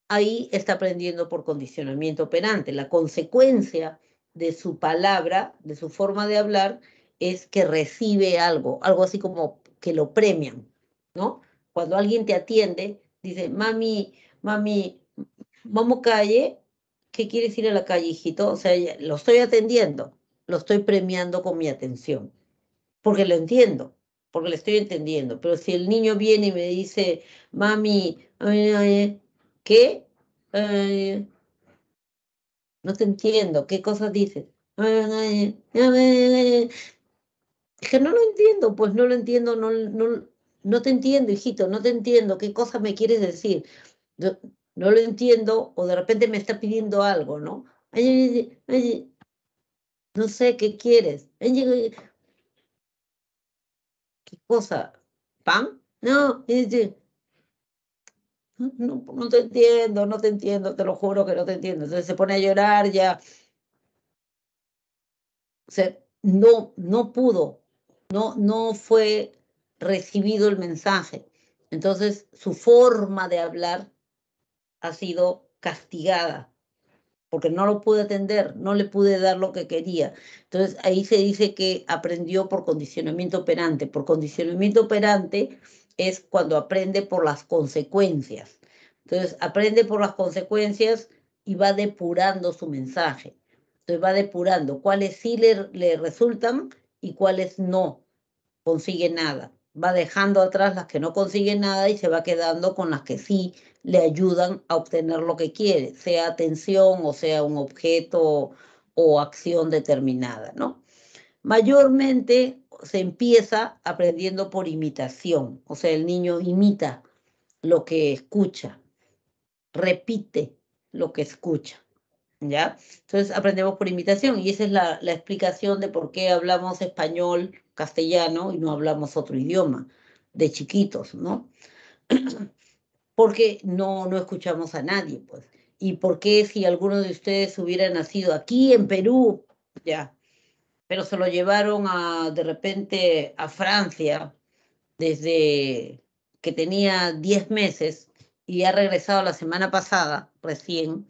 ahí está aprendiendo por condicionamiento operante. La consecuencia de su palabra, de su forma de hablar, es que recibe algo así como que lo premian, ¿no? Cuando alguien te atiende, dice, mami, vamos calle, ¿qué quieres ir a la calle, hijito? O sea, lo estoy atendiendo, lo estoy premiando con mi atención, porque lo entiendo, porque le estoy entendiendo. Pero si el niño viene y me dice, mami, ¿qué? Eh, no te entiendo, ¿qué cosas dices? Es que no lo entiendo, pues no lo entiendo, no te entiendo, hijito, no te entiendo, ¿qué cosas me quieres decir? No lo entiendo, o de repente me está pidiendo algo, ¿no? No sé, ¿qué quieres? ¿Qué cosa? ¿Pan? No, no te entiendo, no te entiendo, te lo juro que no te entiendo. Entonces se pone a llorar ya. O sea, no pudo, no fue recibido el mensaje. Entonces su forma de hablar ha sido castigada, porque no lo pude atender, no le pude dar lo que quería. Entonces ahí se dice que aprendió por condicionamiento operante. Por condicionamiento operante es cuando aprende por las consecuencias. Entonces aprende por las consecuencias y va depurando su mensaje. Entonces va depurando cuáles sí le resultan y cuáles no consigue nada. Va dejando atrás las que no consiguen nada y se va quedando con las que sí le ayudan a obtener lo que quiere, sea atención o sea un objeto o acción determinada, ¿no? Mayormente se empieza aprendiendo por imitación, o sea, el niño imita lo que escucha, repite lo que escucha. ¿Ya? Entonces aprendemos por imitación y esa es la explicación de por qué hablamos español, castellano y no hablamos otro idioma de chiquitos, ¿no? Porque no escuchamos a nadie, pues. ¿Y por qué si alguno de ustedes hubiera nacido aquí en Perú, ya, pero se lo llevaron de repente a Francia desde que tenía 10 meses y ha regresado la semana pasada, recién,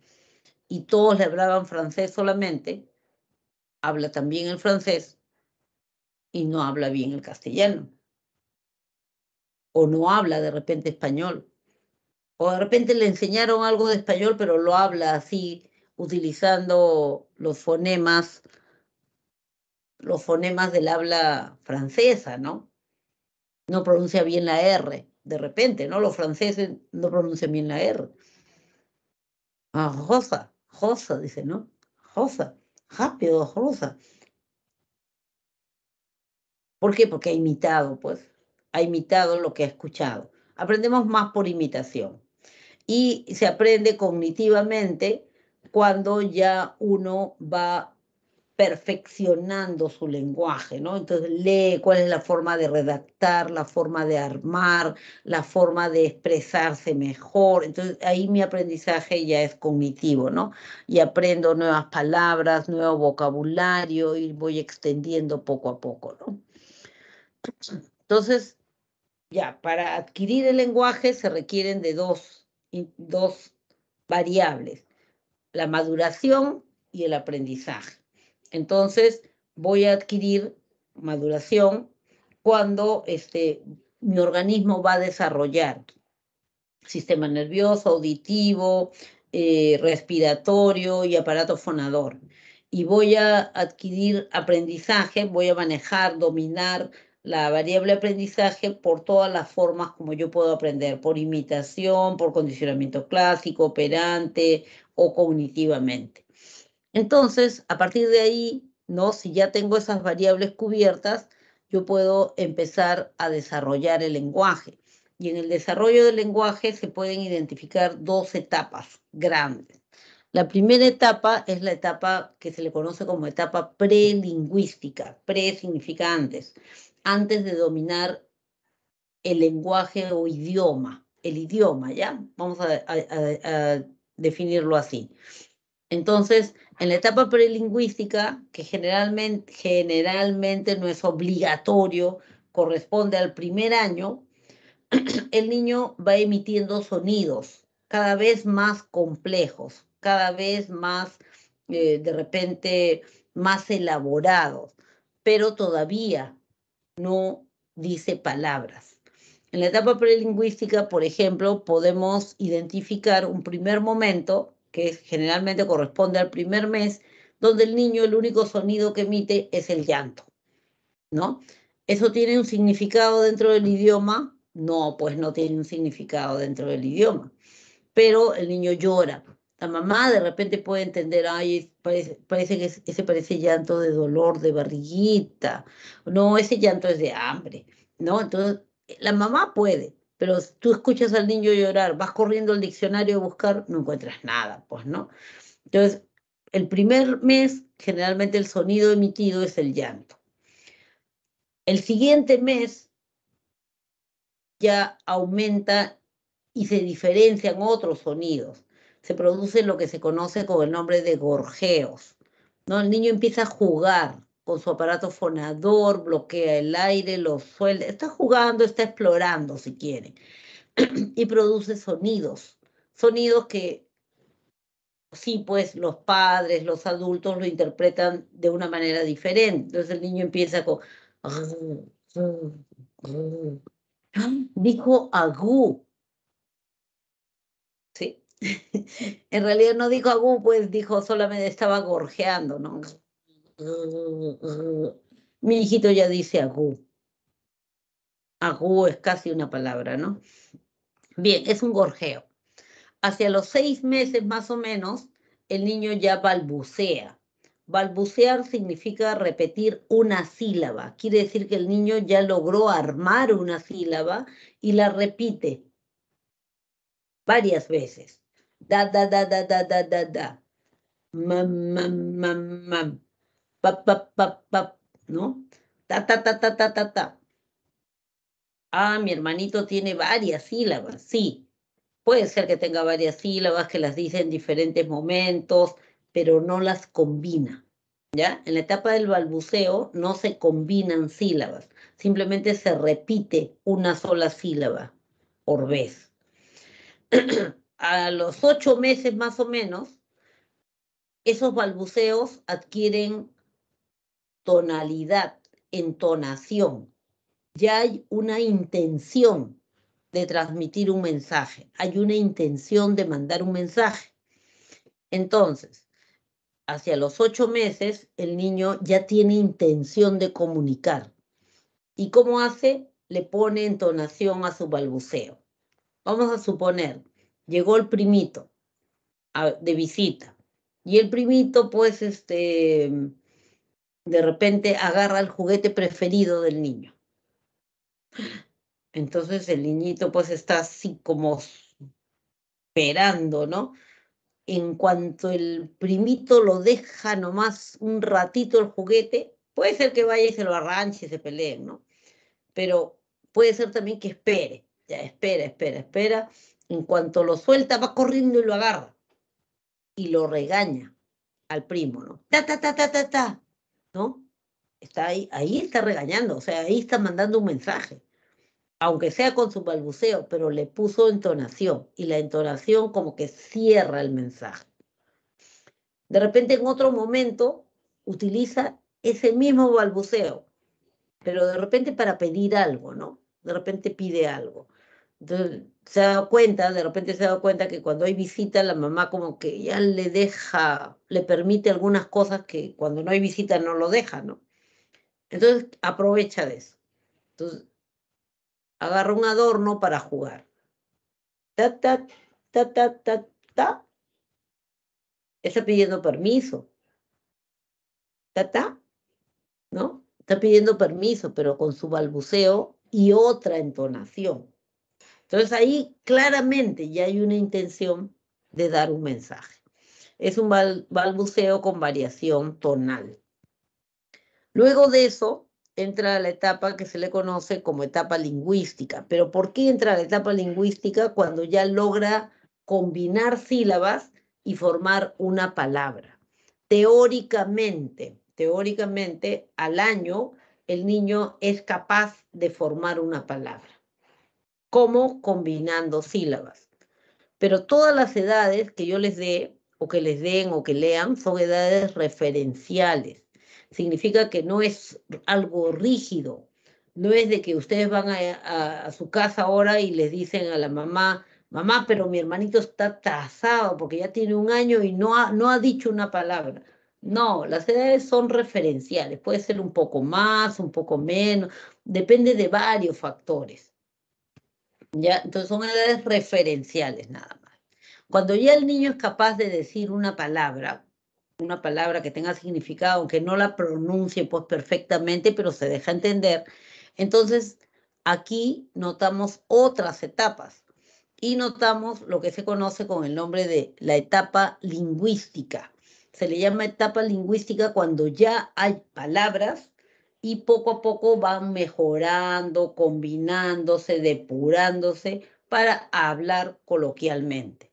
y todos le hablaban francés solamente, habla también el francés y no habla bien el castellano? O no habla de repente español. O de repente le enseñaron algo de español, pero lo habla así, utilizando los fonemas del habla francesa, ¿no? No pronuncia bien la R, de repente, ¿no? Los franceses no pronuncian bien la R. Ah, Rosa, dice, ¿no? Rosa, rápido, Rosa. ¿Por qué? Porque ha imitado, pues. Ha imitado lo que ha escuchado. Aprendemos más por imitación. Y se aprende cognitivamente cuando ya uno va perfeccionando su lenguaje, ¿no? Entonces lee cuál es la forma de redactar, la forma de armar, la forma de expresarse mejor. Entonces ahí mi aprendizaje ya es cognitivo, ¿no? Y aprendo nuevas palabras, nuevo vocabulario y voy extendiendo poco a poco, ¿no? Entonces, ya, para adquirir el lenguaje se requieren de dos variables, la maduración y el aprendizaje. Entonces, voy a adquirir maduración cuando mi organismo va a desarrollar sistema nervioso, auditivo, respiratorio y aparato fonador. Y voy a adquirir aprendizaje, voy a manejar, dominar la variable aprendizaje por todas las formas como yo puedo aprender, por imitación, por condicionamiento clásico, operante o cognitivamente. Entonces, a partir de ahí, ¿no? Si ya tengo esas variables cubiertas, yo puedo empezar a desarrollar el lenguaje. Y en el desarrollo del lenguaje se pueden identificar dos etapas grandes. La primera etapa es la etapa que se le conoce como etapa prelingüística. Pre significa antes de dominar el lenguaje o idioma, el idioma, ¿ya? Vamos a definirlo así. Entonces, En la etapa prelingüística, que generalmente no es obligatorio, corresponde al primer año, el niño va emitiendo sonidos cada vez más complejos, cada vez más, de repente, más elaborados, pero todavía no dice palabras. En la etapa prelingüística, por ejemplo, podemos identificar un primer momento, que generalmente corresponde al primer mes, donde el niño el único sonido que emite es el llanto, ¿no? ¿Eso tiene un significado dentro del idioma? No, pues no tiene un significado dentro del idioma. Pero el niño llora. La mamá de repente puede entender, ay, parece que ese parece llanto de dolor, de barriguita. No, ese llanto es de hambre, ¿no? Entonces, la mamá puede, pero si tú escuchas al niño llorar, vas corriendo al diccionario a buscar, no encuentras nada, pues, ¿no? Entonces, el primer mes, generalmente el sonido emitido es el llanto. El siguiente mes ya aumenta y se diferencian otros sonidos. Se produce lo que se conoce con el nombre de gorjeos, ¿no? El niño empieza a jugar con su aparato fonador, bloquea el aire, lo suelta, está jugando, está explorando si quiere, y produce sonidos, sonidos que sí, pues los padres, los adultos lo interpretan de una manera diferente. Entonces el niño empieza con... Dijo agú, ¿sí? En realidad no dijo agú, pues dijo solamente estaba gorjeando, ¿no? Mi hijito ya dice agú. Agú es casi una palabra, ¿no? Bien, es un gorjeo. Hacia los 6 meses más o menos, el niño ya balbucea. Balbucear significa repetir una sílaba. Quiere decir que el niño ya logró armar una sílaba y la repite varias veces. Da, da, da, da, da, da, da, da. Mam, mam, mam, mam. Pap, pap, pap, pap, ¿no? Ta, ta, ta, ta, ta, ta, ta. Ah, mi hermanito tiene varias sílabas. Sí, puede ser que tenga varias sílabas, que las dice en diferentes momentos, pero no las combina, ¿ya? En la etapa del balbuceo no se combinan sílabas, simplemente se repite una sola sílaba por vez. A los 8 meses más o menos, esos balbuceos adquieren tonalidad, entonación. Ya hay una intención de transmitir un mensaje, hay una intención de mandar un mensaje. Entonces, hacia los 8 meses, el niño ya tiene intención de comunicar. ¿Y cómo hace? Le pone entonación a su balbuceo. Vamos a suponer, llegó el primito de visita y el primito, pues, de repente agarra el juguete preferido del niño. Entonces el niñito, pues, está así como esperando, ¿no? En cuanto el primito lo deja nomás un ratito el juguete, puede ser que vaya y se lo arranche y se peleen, ¿no? Pero puede ser también que espere, ya espera. En cuanto lo suelta, va corriendo y lo agarra y lo regaña al primo, ¿no? Ta, ¿no? Está ahí está regañando, o sea, ahí está mandando un mensaje, aunque sea con su balbuceo, pero le puso entonación y la entonación como que cierra el mensaje. De repente en otro momento utiliza ese mismo balbuceo, pero de repente para pedir algo, ¿no? De repente pide algo. Entonces de repente se da cuenta que cuando hay visita la mamá como que ya le permite algunas cosas que cuando no hay visita no lo deja, ¿no? Entonces aprovecha de eso. Entonces agarra un adorno para jugar. Ta, ta, ta, ta, ta, ta. Está pidiendo permiso. Ta, ta. ¿No? Está pidiendo permiso, pero con su balbuceo y otra entonación. Entonces ahí claramente ya hay una intención de dar un mensaje. Es un balbuceo con variación tonal. Luego de eso entra la etapa que se le conoce como etapa lingüística. ¿Pero por qué entra la etapa lingüística? Cuando ya logra combinar sílabas y formar una palabra. teóricamente, al año, el niño es capaz de formar una palabra. ¿Cómo? Combinando sílabas. Pero todas las edades que yo les dé, o que les den, o que lean, son edades referenciales. Significa que no es algo rígido. No es de que ustedes van a su casa ahora y les dicen a la mamá, mamá, pero mi hermanito está atrasado porque ya tiene 1 año y no ha dicho una palabra. No, las edades son referenciales. Puede ser un poco más, un poco menos. Depende de varios factores. ¿Ya? Entonces son edades referenciales nada más. Cuando ya el niño es capaz de decir una palabra que tenga significado, aunque no la pronuncie pues perfectamente, pero se deja entender, entonces aquí notamos otras etapas y notamos lo que se conoce con el nombre de la etapa lingüística. Se le llama etapa lingüística cuando ya hay palabras y poco a poco van mejorando, combinándose, depurándose para hablar coloquialmente.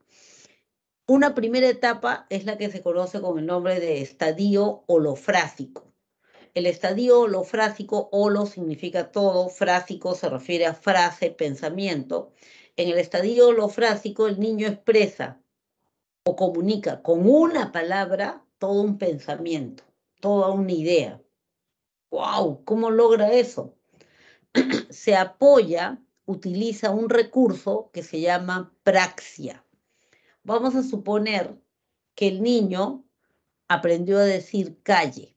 Una primera etapa es la que se conoce con el nombre de estadio holofrásico. El estadio holofrásico, holo significa todo, frásico se refiere a frase, pensamiento. En el estadio holofrásico el niño expresa o comunica con una palabra todo un pensamiento, toda una idea. ¡Wow! ¿Cómo logra eso? Se apoya, utiliza un recurso que se llama praxia. Vamos a suponer que el niño aprendió a decir calle.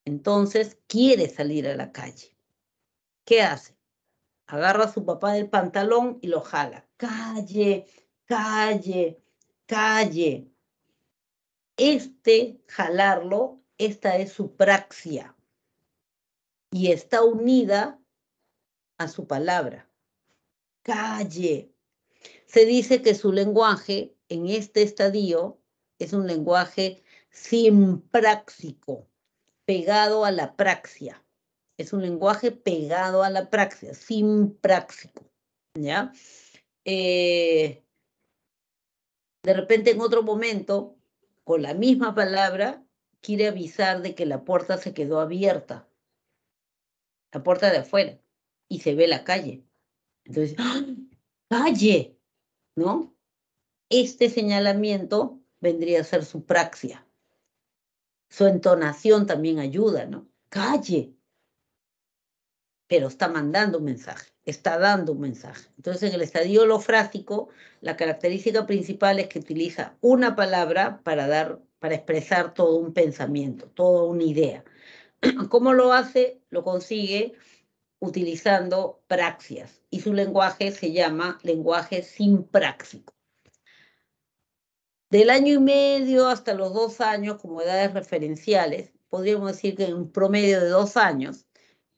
Entonces quiere salir a la calle. ¿Qué hace? Agarra a su papá del pantalón y lo jala. Calle, calle, calle. Jalarlo, esta es su praxia. Y está unida a su palabra. Calle. Se dice que su lenguaje en este estadio es un lenguaje simpráxico, pegado a la praxia. Es un lenguaje pegado a la praxia, simpráxico, ¿ya? De repente en otro momento, con la misma palabra, quiere avisar de que la puerta se quedó abierta, la puerta de afuera, y se ve la calle. Entonces, ¡ah! ¡Calle! ¿No? Este señalamiento vendría a ser su praxia. Su entonación también ayuda, ¿no? Calle. Pero está mandando un mensaje, está dando un mensaje. Entonces, en el estadio holofrásico, la característica principal es que utiliza una palabra para expresar todo un pensamiento, toda una idea. ¿Cómo lo hace? Lo consigue utilizando praxias, y su lenguaje se llama lenguaje simpráxico. Del 1 año y medio hasta los 2 años, como edades referenciales, podríamos decir que en un promedio de 2 años,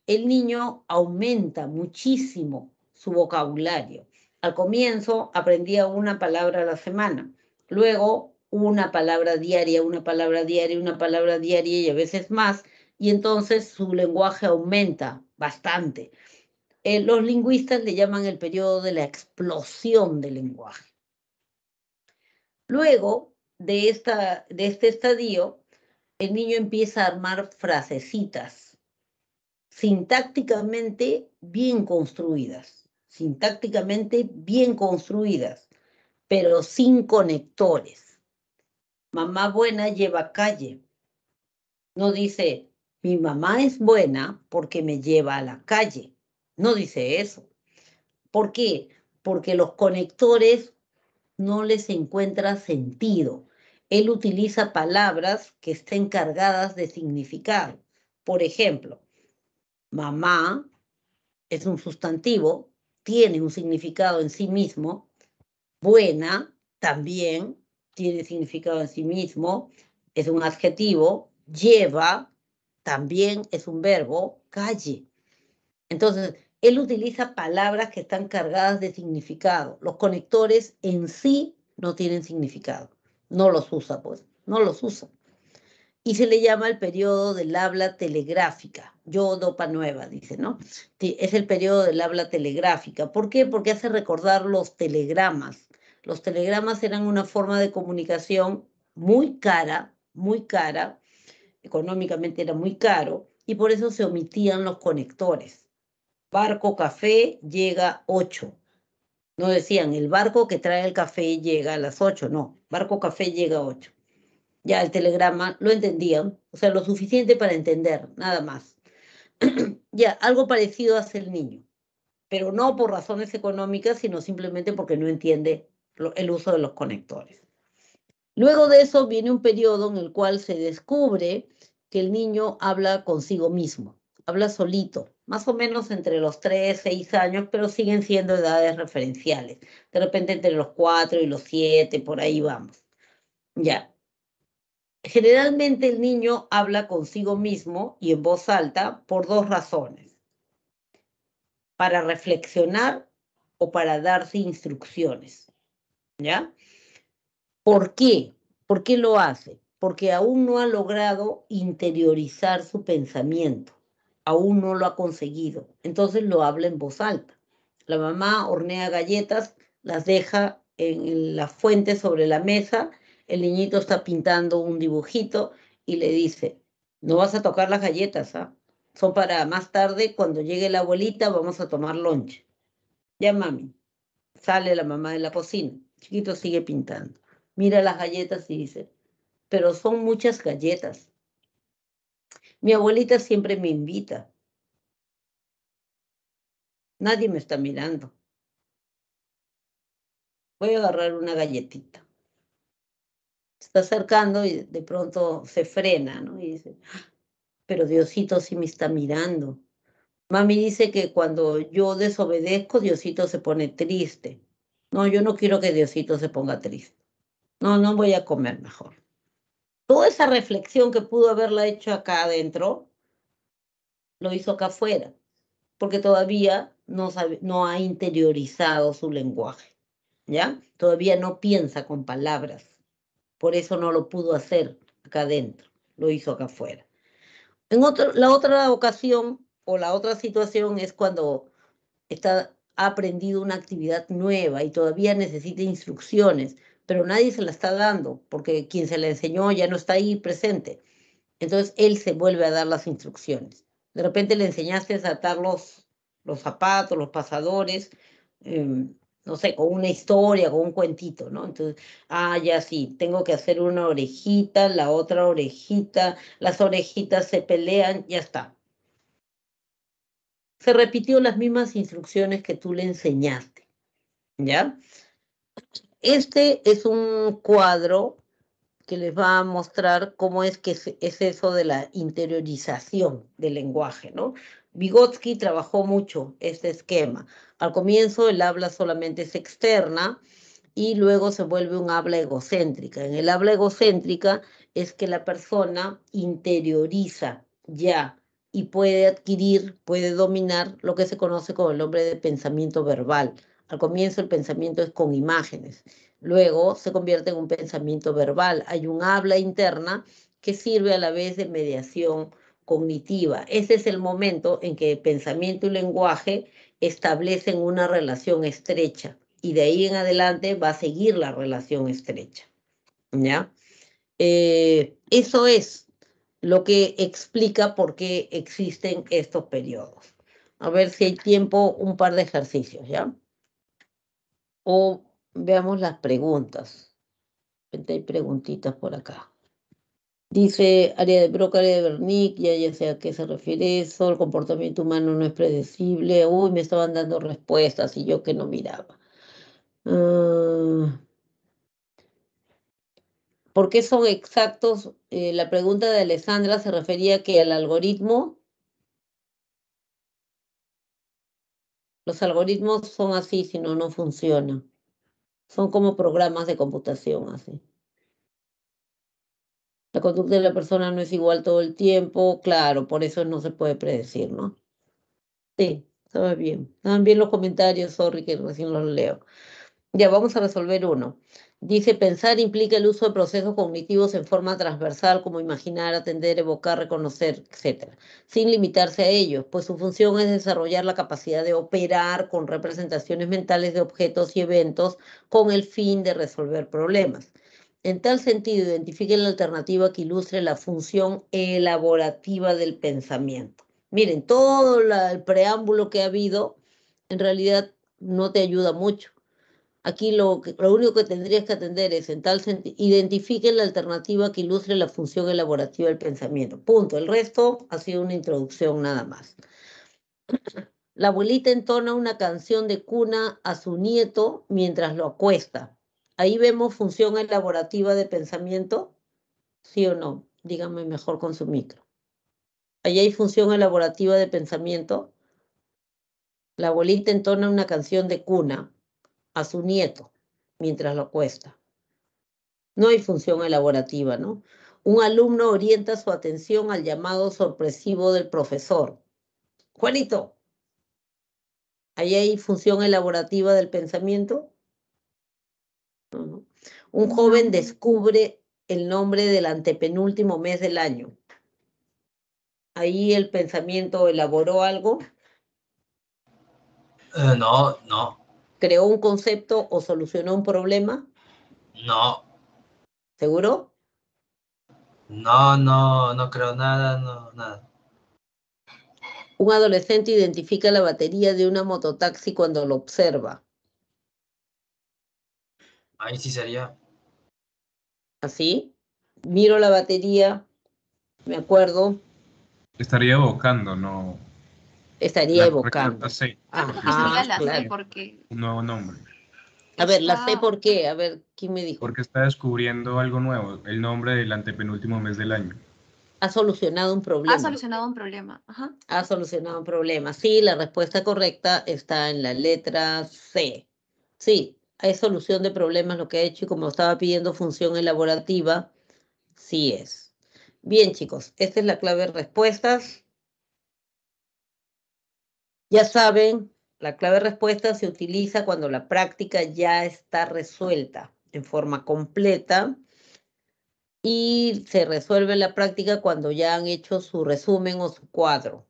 el niño aumenta muchísimo su vocabulario. Al comienzo aprendía una palabra a la semana, luego una palabra diaria, una palabra diaria, una palabra diaria y a veces más, y entonces su lenguaje aumenta bastante. Los lingüistas le llaman el periodo de la explosión del lenguaje. Luego de este estadio, el niño empieza a armar frasecitas sintácticamente bien construidas, pero sin conectores. Mamá buena lleva calle. No dice, mi mamá es buena porque me lleva a la calle. No dice eso. ¿Por qué? Porque los conectores no les encuentra sentido. Él utiliza palabras que estén cargadas de significado. Por ejemplo, mamá es un sustantivo, tiene un significado en sí mismo. Buena también tiene significado en sí mismo, es un adjetivo. Lleva también es un verbo. Calle. Entonces, él utiliza palabras que están cargadas de significado. Los conectores en sí no tienen significado. No los usa, pues. No los usa. Y se le llama el periodo del habla telegráfica. Yodopa nueva, dice, ¿no? Es el periodo del habla telegráfica. ¿Por qué? Porque hace recordar los telegramas. Los telegramas eran una forma de comunicación muy cara, muy cara, económicamente era muy caro, y por eso se omitían los conectores. Barco café llega 8. No decían, el barco que trae el café llega a las 8, no, barco café llega a 8. Ya el telegrama lo entendían, o sea, lo suficiente para entender, nada más. Ya, algo parecido hace el niño, pero no por razones económicas, sino simplemente porque no entiende el uso de los conectores. Luego de eso viene un periodo en el cual se descubre que el niño habla consigo mismo, habla solito, más o menos entre los 3, 6 años, pero siguen siendo edades referenciales. De repente entre los 4 y los 7, por ahí vamos. Ya. Generalmente el niño habla consigo mismo y en voz alta por 2 razones: para reflexionar o para darse instrucciones. ¿Ya? ¿Por qué? ¿Por qué lo hace? Porque aún no ha logrado interiorizar su pensamiento, aún no lo ha conseguido. Entonces lo habla en voz alta. La mamá hornea galletas, las deja en la fuente sobre la mesa, el niñito está pintando un dibujito y le dice, no vas a tocar las galletas, ¿ah? Son para más tarde, cuando llegue la abuelita, vamos a tomar lunch. Ya, mami. Sale la mamá de la cocina. Chiquito sigue pintando. Mira las galletas y dice, pero son muchas galletas. Mi abuelita siempre me invita. Nadie me está mirando. Voy a agarrar una galletita. Se está acercando y de pronto se frena, ¿no? Y dice, pero Diosito sí me está mirando. Mami dice que cuando yo desobedezco, Diosito se pone triste. No, yo no quiero que Diosito se ponga triste. No, no voy a comer mejor. Toda esa reflexión que pudo haberla hecho acá adentro, lo hizo acá afuera, porque todavía no ha interiorizado su lenguaje, ¿ya? Todavía no piensa con palabras, por eso no lo pudo hacer acá adentro, lo hizo acá afuera. La otra ocasión o la otra situación es cuando ha aprendido una actividad nueva y todavía necesita instrucciones, pero nadie se la está dando, porque quien se la enseñó ya no está ahí presente. Entonces él se vuelve a dar las instrucciones. De repente le enseñaste a atar los zapatos, los pasadores, no sé, con una historia, con un cuentito, ¿no? Entonces, ya sí, tengo que hacer una orejita, la otra orejita, las orejitas se pelean, ya está. Se repitió las mismas instrucciones que tú le enseñaste, ¿ya? Este es un cuadro que les va a mostrar cómo es que es eso de la interiorización del lenguaje, ¿no? Vygotsky trabajó mucho este esquema. Al comienzo el habla solamente es externa y luego se vuelve un habla egocéntrica. En el habla egocéntrica es que la persona interioriza ya y puede adquirir, puede dominar lo que se conoce como el hombre de pensamiento verbal. Al comienzo el pensamiento es con imágenes. Luego se convierte en un pensamiento verbal. Hay un habla interna que sirve a la vez de mediación cognitiva. Ese es el momento en que pensamiento y lenguaje establecen una relación estrecha y de ahí en adelante va a seguir la relación estrecha, ¿ya? Eso es lo que explica por qué existen estos periodos. A ver si hay tiempo, un par de ejercicios, ¿ya? O veamos las preguntas. Hay preguntitas por acá. Dice área de Broca, área de Wernicke, ya sé a qué se refiere eso. El comportamiento humano no es predecible. Uy, me estaban dando respuestas y yo que no miraba. ¿Por qué son exactos? La pregunta de Alessandra se refería que al algoritmo. Los algoritmos son así, si no, no funcionan. Son como programas de computación, así. La conducta de la persona no es igual todo el tiempo, claro, por eso no se puede predecir, ¿no? Sí, estaba bien. Estaban bien los comentarios, sorry que recién los leo. Ya, vamos a resolver uno. Dice, pensar implica el uso de procesos cognitivos en forma transversal, como imaginar, atender, evocar, reconocer, etc., sin limitarse a ellos, pues su función es desarrollar la capacidad de operar con representaciones mentales de objetos y eventos con el fin de resolver problemas. En tal sentido, identifiquen la alternativa que ilustre la función elaborativa del pensamiento. Miren, todo el preámbulo que ha habido, en realidad no te ayuda mucho. Aquí lo único que tendrías que atender es, en tal sentido, identifiquen la alternativa que ilustre la función elaborativa del pensamiento. Punto. El resto ha sido una introducción nada más. La abuelita entona una canción de cuna a su nieto mientras lo acuesta. Ahí vemos función elaborativa de pensamiento, ¿sí o no? Díganme mejor con su micro. Ahí hay función elaborativa de pensamiento. La abuelita entona una canción de cuna a su nieto mientras lo acuesta. No hay función elaborativa, ¿no? Un alumno orienta su atención al llamado sorpresivo del profesor. Juanito, ¿ahí hay función elaborativa del pensamiento? No. Un joven descubre el nombre del antepenúltimo mes del año. Ahí el pensamiento elaboró algo, No, no, creó un concepto o solucionó un problema, no, ¿seguro? no creo nada, no, nada. Un adolescente identifica la batería de una mototaxi cuando lo observa. Ahí sí sería. ¿Así? Miro la batería, me acuerdo, Estaría evocando, no. estaría La correcta es evocando. la C. Porque Yo está Ajá, diría la C claro. descubriendo porque un nuevo nombre. A ver, ¿la sé está... por qué? A ver, ¿quién me dijo? Porque está descubriendo algo nuevo, el nombre del antepenúltimo mes del año. Ha solucionado un Ha problema. solucionado un problema. Ajá. Ha solucionado un problema. Sí, la respuesta correcta está en la letra C. Sí, hay solución de problemas lo que ha hecho y como estaba pidiendo función elaborativa, sí es. Bien, chicos, esta es la clave de respuestas. Ya saben, la clave de respuesta se utiliza cuando la práctica ya está resuelta en forma completa y se resuelve la práctica cuando ya han hecho su resumen o su cuadro.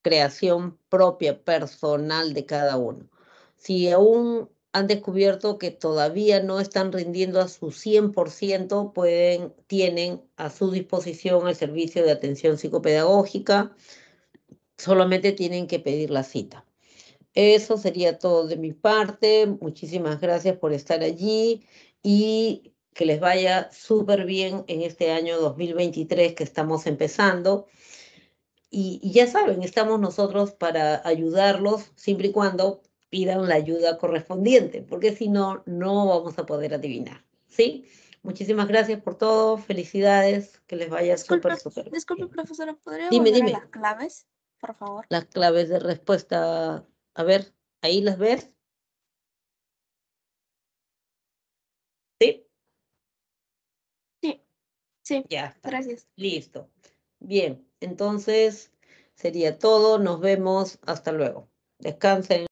Creación propia, personal de cada uno. Si aún han descubierto que todavía no están rindiendo a su 100%, tienen a su disposición el servicio de atención psicopedagógica, solamente tienen que pedir la cita. Eso sería todo de mi parte. Muchísimas gracias por estar allí y que les vaya súper bien en este año 2023 que estamos empezando. Y ya saben, estamos nosotros para ayudarlos siempre y cuando pidan la ayuda correspondiente, porque si no, no vamos a poder adivinar. ¿Sí? Muchísimas gracias por todo. Felicidades. Que les vaya súper, súper bien. Disculpe, profesora, ¿podría Dime, volver a dime. las claves, por favor? Las claves de respuesta. A ver, ¿ahí las ves? ¿Sí? Sí, sí, Ya está. gracias. Listo. Bien, entonces sería todo. Nos vemos. Hasta luego. Descansen.